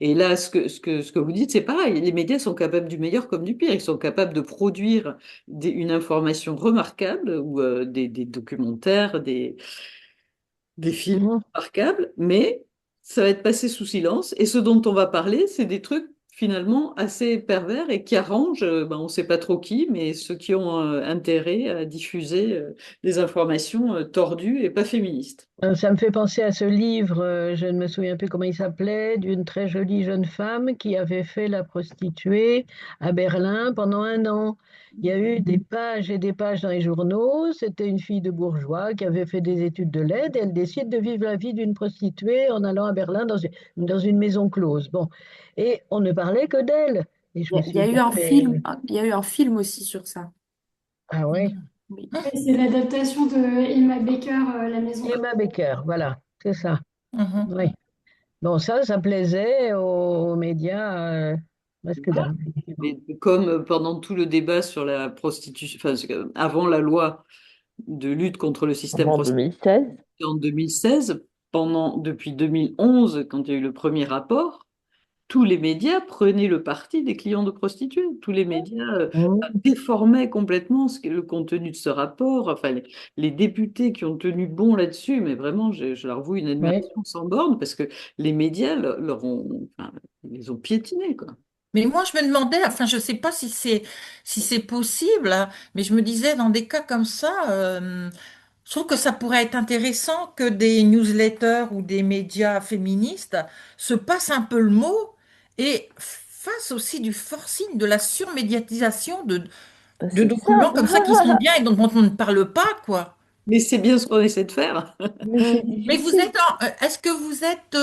et là, ce que vous dites, c'est pareil. Les médias sont capables du meilleur comme du pire. Ils sont capables de produire une information remarquable ou des documentaires, des films Mhm. remarquables, mais ça va être passé sous silence. Et ce dont on va parler, c'est des trucs finalement assez pervers et qui arrangent, ben, on ne sait pas trop qui, mais ceux qui ont intérêt à diffuser des informations tordues et pas féministes. Ça me fait penser à ce livre, je ne me souviens plus comment il s'appelait, d'une très jolie jeune femme qui avait fait la prostituée à Berlin pendant un an. Il y a eu des pages et des pages dans les journaux. C'était une fille de bourgeois qui avait fait des études de lettres. Elle décide de vivre la vie d'une prostituée en allant à Berlin dans une maison close. Bon, et on ne parlait que d'elle. Et je me Il suis y a dit, eu bon, un mais film, il y a eu un film aussi sur ça. ah ouais, Oui. Ouais, c'est l'adaptation de Emma Baker, La Maison. Emma Becker, voilà, c'est ça. Mhm. Oui. Bon, ça plaisait aux médias masculins. Effectivement. Et comme pendant tout le débat sur la prostitution, enfin, avant la loi de lutte contre le système Avant prostitutionnel 2016. en 2016, depuis 2011, quand il y a eu le premier rapport, tous les médias prenaient le parti des clients de prostituées. Tous les médias Mmh. déformaient complètement le contenu de ce rapport. Enfin, les députés qui ont tenu bon là-dessus, mais vraiment, je leur voue une Oui. admiration sans borne parce que les médias enfin, ils les ont piétinés, quoi. Mais moi, je me demandais, enfin, je ne sais pas si c'est possible, hein, mais je me disais, dans des cas comme ça, je trouve que ça pourrait être intéressant que des newsletters ou des médias féministes se passent un peu le mot et fassent aussi du forcing, de la surmédiatisation Bah, de c'est ça. documents comme ça qui sont bien et dont on ne parle pas, quoi. Mais c'est bien ce qu'on essaie de faire. Mais c'est Mais vous difficile. êtes est-ce que vous êtes,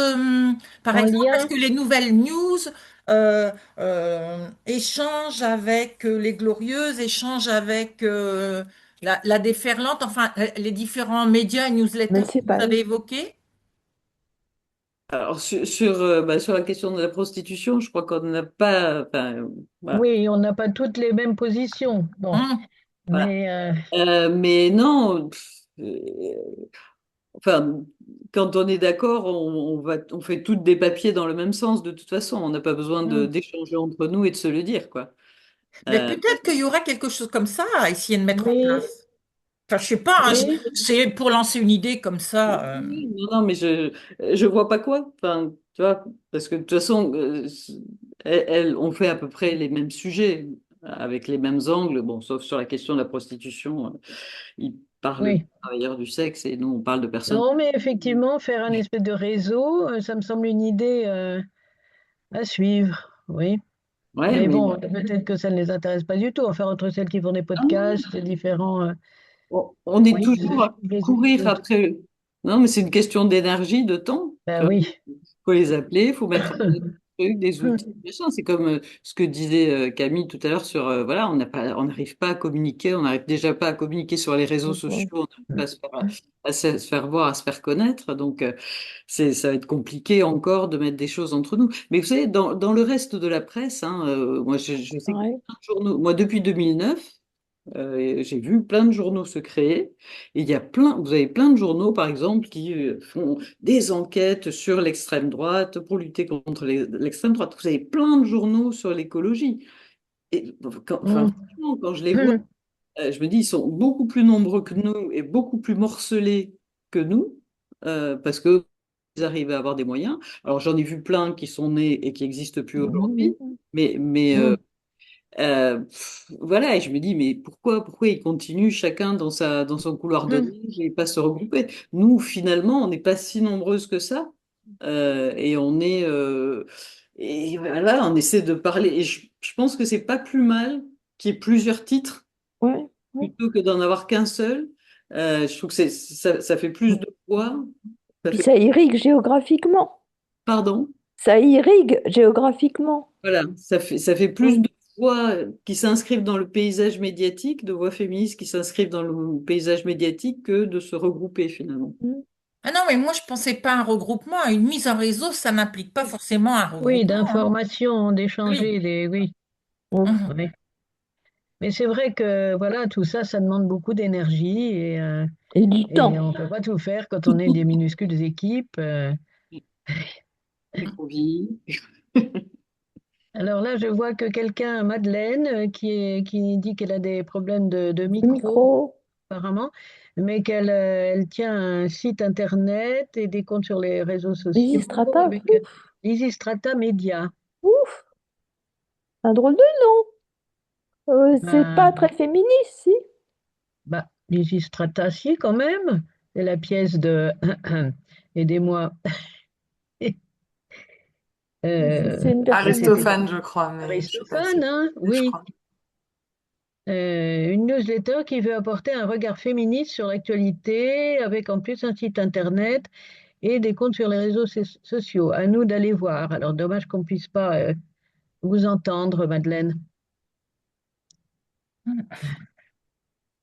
par En exemple, est-ce lien, que les nouvelles news échangent avec les Glorieuses, échangent avec la Déferlante, enfin, les différents médias et Mais newsletters que c'est vous pas. avez évoqués? Alors, sur la question de la prostitution, je crois qu'on n'a pas. Enfin, voilà. oui, on n'a pas toutes les mêmes positions. Bon, Hum. Voilà. mais Mais non, enfin, quand on est d'accord, on fait toutes des papiers dans le même sens de toute façon. On n'a pas besoin hum, d'échanger entre nous et de se le dire, quoi. Mais Euh, peut-être qu'il y aurait quelque chose comme ça à essayer de mettre en oui, place. Enfin, je sais pas, hein, oui, c'est pour lancer une idée comme ça. non, non, mais je vois pas quoi. Enfin, tu vois, parce que de toute façon, on fait à peu près les mêmes sujets avec les mêmes angles. Bon, sauf sur la question de la prostitution, ils parlent de oui. travailleurs du sexe et nous, on parle de personnes. Non, mais effectivement, faire un espèce de réseau, ça me semble une idée à suivre. Oui. Ouais, Mais mais bon, peut-être que ça ne les intéresse pas du tout. Enfin, entre celles qui font des non, podcasts, les différents. on est Oui, toujours à courir après. Non, mais c'est une question d'énergie, de temps. Tu ben vois. oui. Faut les appeler, il faut mettre en place des trucs, des outils, machin. C'est comme ce que disait Camille tout à l'heure sur, voilà, on n'arrive pas à communiquer, on n'arrive déjà pas à communiquer sur les réseaux sociaux, on n'arrive pas à se faire voir, à se faire connaître. Donc, ça va être compliqué encore de mettre des choses entre nous. Mais vous savez, dans le reste de la presse, hein, moi, je sais que Ouais. moi, depuis 2009, Et j'ai vu plein de journaux se créer. Et il y a plein, vous avez plein de journaux, par exemple, qui font des enquêtes sur l'extrême droite pour lutter contre l'extrême droite. Vous avez plein de journaux sur l'écologie. Et enfin, Mm. franchement, quand je les vois, je me dis, ils sont beaucoup plus nombreux que nous et beaucoup plus morcelés que nous, parce que ils arrivent à avoir des moyens. Alors j'en ai vu plein qui sont nés et qui n'existent plus aujourd'hui, mais Mm. voilà, et je me dis, mais pourquoi ils continuent chacun dans son couloir de Mm. neige et pas se regrouper? Nous, finalement, on n'est pas si nombreuses que ça, et et voilà, on essaie de parler. Et je pense que c'est pas plus mal qu'il y ait plusieurs titres Ouais, ouais. plutôt que d'en avoir qu'un seul. Je trouve que ça fait plus de poids. Ça Puis fait, ça irrigue géographiquement. pardon. Ça irrigue géographiquement. Voilà, ça fait plus Oui. de voix qui s'inscrivent dans le paysage médiatique, de voix féministes qui s'inscrivent dans le paysage médiatique que de se regrouper finalement. Mm. Ah non, mais moi, je pensais pas à un regroupement. Une mise en réseau, ça n'implique pas forcément un Oui, regroupement, hein. d'informations, d'échanger, Oui. oui, Oui. Mhm. oui. Mais c'est vrai que voilà, tout ça, ça demande beaucoup d'énergie Et du et on temps. ne peut pas tout faire quand on est des minuscules équipes. C'est qu'on vit. Alors là, je vois que quelqu'un, Madeleine, qui dit qu'elle a des problèmes de Du micro, micro. apparemment, mais qu'elle elle tient un site internet et des comptes sur les réseaux sociaux Lysistrata. avec Lysistrata Media. Ouf, un drôle de nom. C'est pas Ben, très féministe, si. bah, Lysistrata, si, quand même. C'est la pièce de Aidez-moi. C'est une Ça, c'était personne. Aristophane, je crois, mais je suis pas Aristophane, sûre. hein, Mais je oui. crois. Une newsletter qui veut apporter un regard féministe sur l'actualité, avec en plus un site internet et des comptes sur les réseaux sociaux. À nous d'aller voir. Alors, dommage qu'on ne puisse pas vous entendre, Madeleine.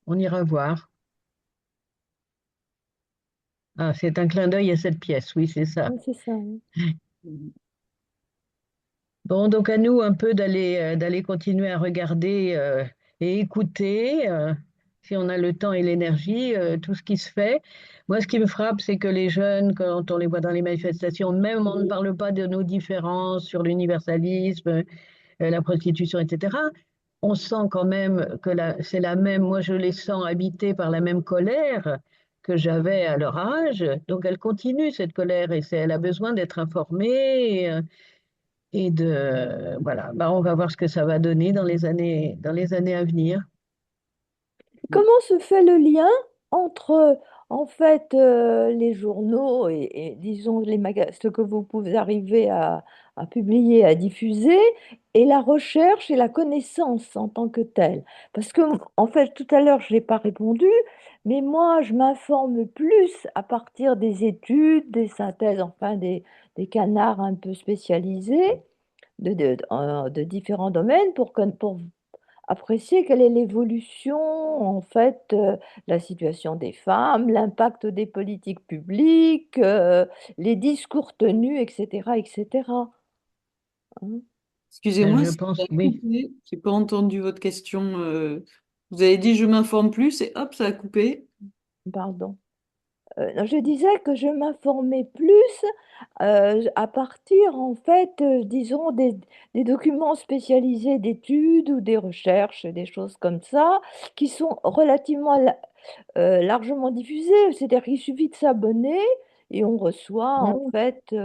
On ira voir. Ah, c'est un clin d'œil à cette pièce, oui, c'est ça. Oui, c'est ça. Oui. Bon, donc à nous un peu d'aller continuer à regarder et écouter, si on a le temps et l'énergie, tout ce qui se fait. Moi, ce qui me frappe, c'est que les jeunes, quand on les voit dans les manifestations, même on ne parle pas de nos différences sur l'universalisme, la prostitution, etc. On sent quand même que c'est la même, moi je les sens habités par la même colère que j'avais à leur âge. Donc elle continue cette colère et elle a besoin d'être informée. Et voilà, bah, on va voir ce que ça va donner dans les années à venir. Comment se fait le lien entre, en fait, les journaux et, disons, ce que vous pouvez arriver à publier, à diffuser, et la recherche et la connaissance en tant que telle? Parce que, en fait, tout à l'heure, je n'ai pas répondu, mais moi, je m'informe plus à partir des études, des synthèses, enfin, des canards un peu spécialisés de différents domaines pour apprécier quelle est l'évolution, en fait, la situation des femmes, l'impact des politiques publiques, les discours tenus, etc., etc. Hein, Excusez-moi, Je ça pense, a oui. coupé. J'ai pas entendu votre question. Vous avez dit je m'informe plus et hop, ça a coupé. pardon. Non, je disais que je m'informais plus à partir, en fait, disons, des documents spécialisés d'études ou des recherches, des choses comme ça, qui sont relativement largement diffusé. C'est-à-dire qu'il suffit de s'abonner et on reçoit en Mm. fait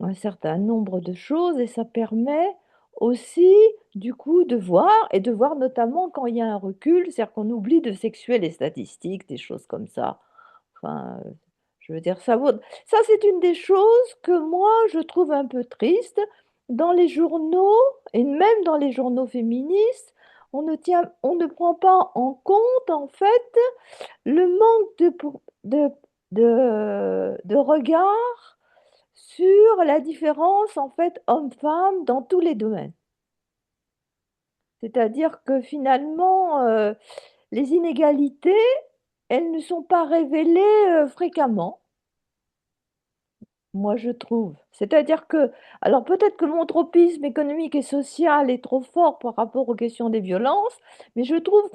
un certain nombre de choses et ça permet aussi du coup de voir et de voir notamment quand il y a un recul, c'est-à-dire qu'on oublie de sexuer les statistiques, des choses comme ça. Enfin, je veux dire, ça c'est une des choses que moi je trouve un peu triste. Dans les journaux, et même dans les journaux féministes, on ne prend pas en compte en fait le manque de regard sur la différence en fait homme-femme dans tous les domaines. C'est-à-dire que finalement, les inégalités, elles ne sont pas révélées fréquemment. moi je trouve. C'est-à-dire que, alors peut-être que mon tropisme économique et social est trop fort par rapport aux questions des violences, mais je trouve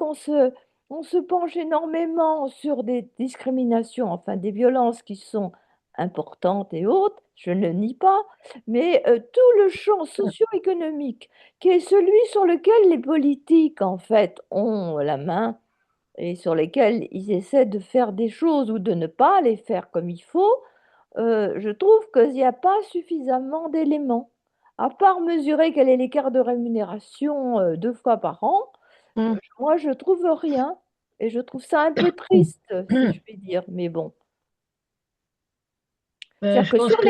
on se penche énormément sur des discriminations, enfin des violences qui sont importantes et autres, je ne le nie pas, mais tout le champ socio-économique, qui est celui sur lequel les politiques, en fait, ont la main et sur lesquels ils essaient de faire des choses ou de ne pas les faire comme il faut, je trouve qu'il n'y a pas suffisamment d'éléments. À part mesurer quel est l'écart de rémunération 2 fois par an, Mm. moi je trouve rien. Et je trouve ça un peu triste, si je puis dire. Mais bon. C'est-à-dire Je que pense que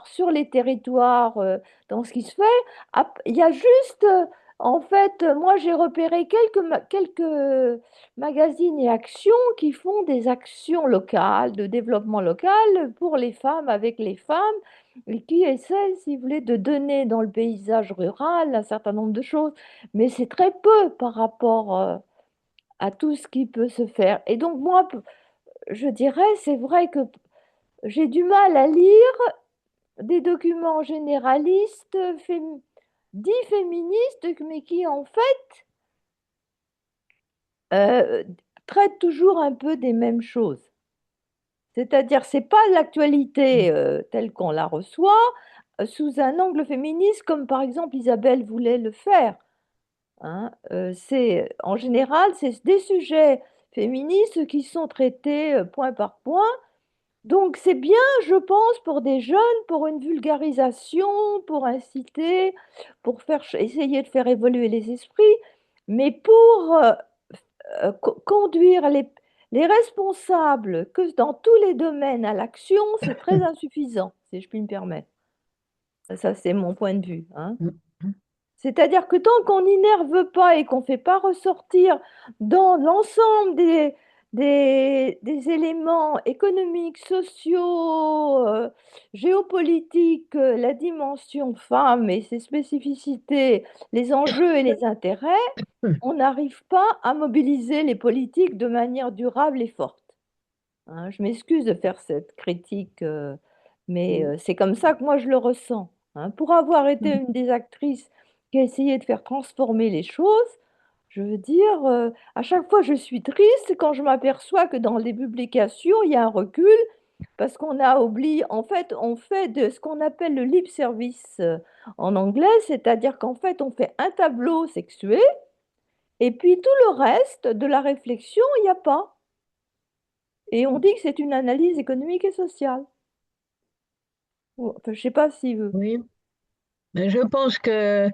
sur les territoires, dans ce qui se fait, il y a juste, en fait, moi j'ai repéré quelques magazines et actions qui font des actions locales, de développement local pour les femmes, avec les femmes, et qui essaient, si vous voulez, de donner dans le paysage rural un certain nombre de choses. Mais c'est très peu par rapport, à tout ce qui peut se faire. Et donc moi, je dirais, c'est vrai que j'ai du mal à lire des documents généralistes, dits féministes, mais qui en fait euh, traitent toujours un peu des mêmes choses. C'est-à-dire, c'est pas l'actualité telle qu'on la reçoit sous un angle féministe, comme par exemple Isabelle voulait le faire. Hein. En général, c'est des sujets féministes qui sont traités point par point. Donc c'est bien, je pense, pour des jeunes, pour une vulgarisation, pour inciter, pour essayer de faire évoluer les esprits, mais pour conduire les responsables que dans tous les domaines à l'action, c'est très insuffisant, si je puis me permettre. Ça, c'est mon point de vue. Hein. C'est-à-dire que tant qu'on n'innerve pas et qu'on ne fait pas ressortir dans l'ensemble des éléments économiques, sociaux, géopolitiques, la dimension femme et ses spécificités, les enjeux et les intérêts, on n'arrive pas à mobiliser les politiques de manière durable et forte. Hein, je m'excuse de faire cette critique, mais c'est comme ça que moi je le ressens. Hein. Pour avoir été une des actrices qui a essayé de faire transformer les choses, je veux dire, à chaque fois je suis triste quand je m'aperçois que dans les publications, il y a un recul parce qu'on a oublié, en fait, on fait de ce qu'on appelle le lip service en anglais, c'est-à-dire qu'en fait, on fait un tableau sexué et puis tout le reste de la réflexion, il n'y a pas. Et on dit que c'est une analyse économique et sociale. Enfin, je ne sais pas si... oui. Mais je pense que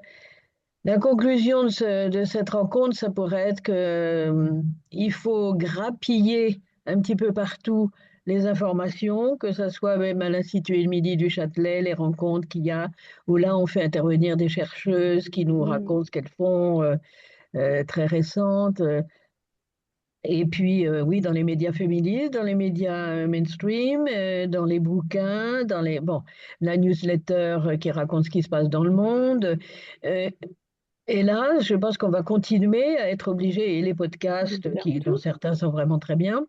la conclusion de cette rencontre, ça pourrait être que il faut grappiller un petit peu partout les informations, que ce soit même à l'Institut Émile du Châtelet, les rencontres qu'il y a, où là on fait intervenir des chercheuses qui nous racontent ce qu'elles font, très récentes. Et puis, oui, dans les médias féministes, dans les médias mainstream, dans les bouquins, bon, la newsletter qui raconte ce qui se passe dans le monde. Euh, et là, je pense qu'on va continuer à être obligé, et les podcasts, faire dont tout. certains sont vraiment très bien,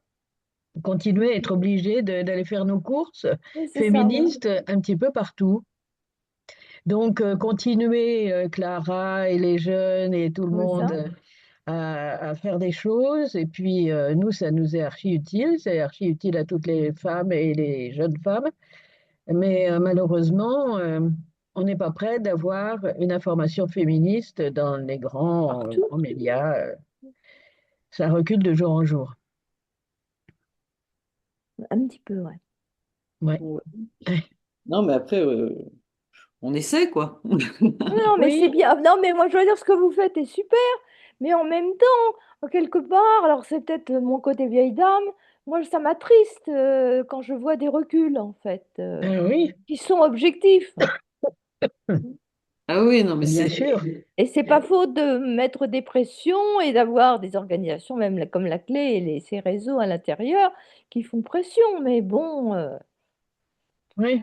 continuer à être obligé d'aller faire nos courses Oui, c'est ça, oui. féministes un petit peu partout. Donc, continuer, Clara et les jeunes et tout le Oui, monde, ça. à faire des choses. Et puis, nous, ça nous est archi utile. C'est archi utile à toutes les femmes et les jeunes femmes. Mais malheureusement, on n'est pas prêt d'avoir une information féministe dans les Partout. grands médias. Ça recule de jour en jour. Un petit peu, ouais. Ouais. Ouais. Non, mais après, on essaie, quoi. Non, mais c'est Oui, bien. Non, mais moi, je veux dire, ce que vous faites est super. Mais en même temps, quelque part, alors c'est peut-être mon côté vieille dame, moi, ça m'attriste quand je vois des reculs, en fait, oui, qui sont objectifs. Ah oui, non, mais bien c'est... sûr. Et c'est pas faute de mettre des pressions et d'avoir des organisations, même comme la clé et ces réseaux à l'intérieur, qui font pression. Mais bon, Oui.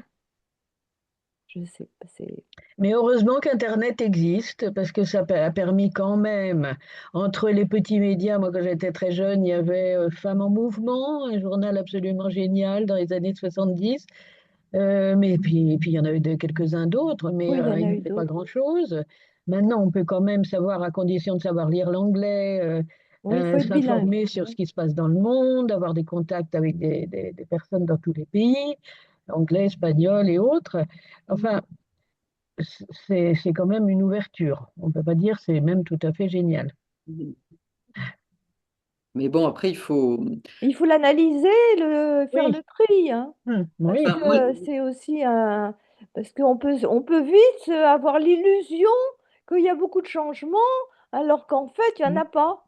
je sais pas, c'est... Mais heureusement qu'Internet existe, parce que ça a permis quand même, entre les petits médias, moi quand j'étais très jeune, il y avait Femmes en mouvement, un journal absolument génial dans les années 70. Mais puis il y en a eu quelques-uns d'autres, mais Oui, il y en il a ne eu fait pas d'autres. grand-chose. Maintenant, on peut quand même savoir, à condition de savoir lire l'anglais, Oui, il faut être bilingue. s'informer sur ce qui se passe dans le monde, avoir des contacts avec des personnes dans tous les pays, anglais, espagnol et autres. Enfin, c'est quand même une ouverture. On ne peut pas dire, c'est même tout à fait génial. Mais bon, après, il faut. Il faut l'analyser, faire Oui, le tri, hein, parce oui, Enfin, moi, que c'est aussi un... Parce qu'on peut vite avoir l'illusion qu'il y a beaucoup de changements, alors qu'en fait, il n'y en a pas.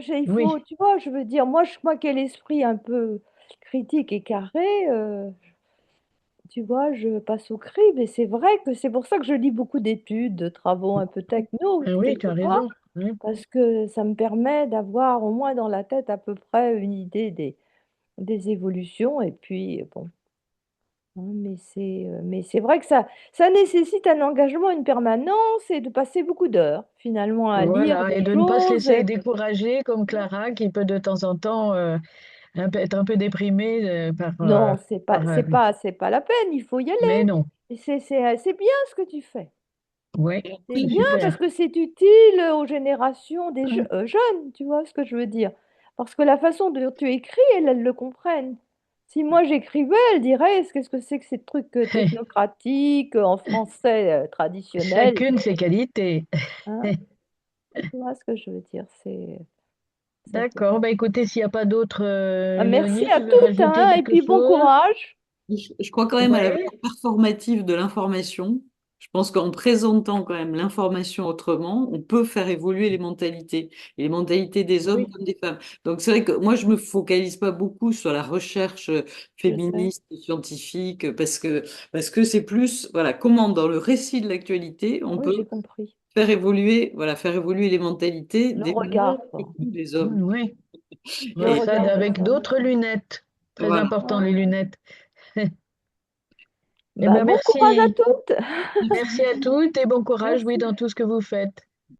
Il oui, faut, tu vois, je veux dire, moi qui ai l'esprit un peu critique et carré, tu vois, je passe au crible, et c'est vrai que c'est pour ça que je lis beaucoup d'études, de travaux un peu techno, oui, tu as quelquefois, raison. Oui, parce que ça me permet d'avoir au moins dans la tête à peu près une idée des évolutions. Et puis, bon, hein, mais c'est vrai que ça nécessite un engagement, une permanence, et de passer beaucoup d'heures, finalement, à lire voilà, des et de ne pas se choses. laisser décourager comme Clara, qui peut de temps en temps être un peu déprimée Non, c'est pas, par, c'est pas, c'est pas la peine, il faut y mais aller. non. Et c'est bien ce que tu fais. Oui, C'est oui, bien super. parce que c'est utile aux générations des jeunes, tu vois ce que je veux dire. Parce que la façon dont tu écris, elles le comprennent. Si moi j'écrivais, elles diraient, qu'est-ce que c'est que ces trucs technocratiques en français traditionnel? Chacune ses qualités. Hein? Tu vois ce que je veux dire? Ça fait- D'accord. Bah, écoutez, s'il n'y a pas d'autres, Merci Mélanie, à tu veux toutes, rajouter hein, et quelque puis bon chose? courage. je crois quand même à la Oui, valeur performative de l'information. Je pense qu'en présentant quand même l'information autrement, on peut faire évoluer et les mentalités des hommes oui, comme des femmes. Donc c'est vrai que moi, je me focalise pas beaucoup sur la recherche Je sais. féministe, scientifique, parce que c'est plus, voilà, comment dans le récit de l'actualité, on Oui, peut j'ai compris. faire évoluer les mentalités Le des femmes, regard, surtout quoi. des hommes. oui. Le Et ça, regard des avec femmes. d'autres lunettes. Très Voilà. important, Ouais. les lunettes. Eh Bah, bien, bon courage à merci. toutes. Merci à toutes et bon courage, oui, Merci. dans tout ce que vous faites.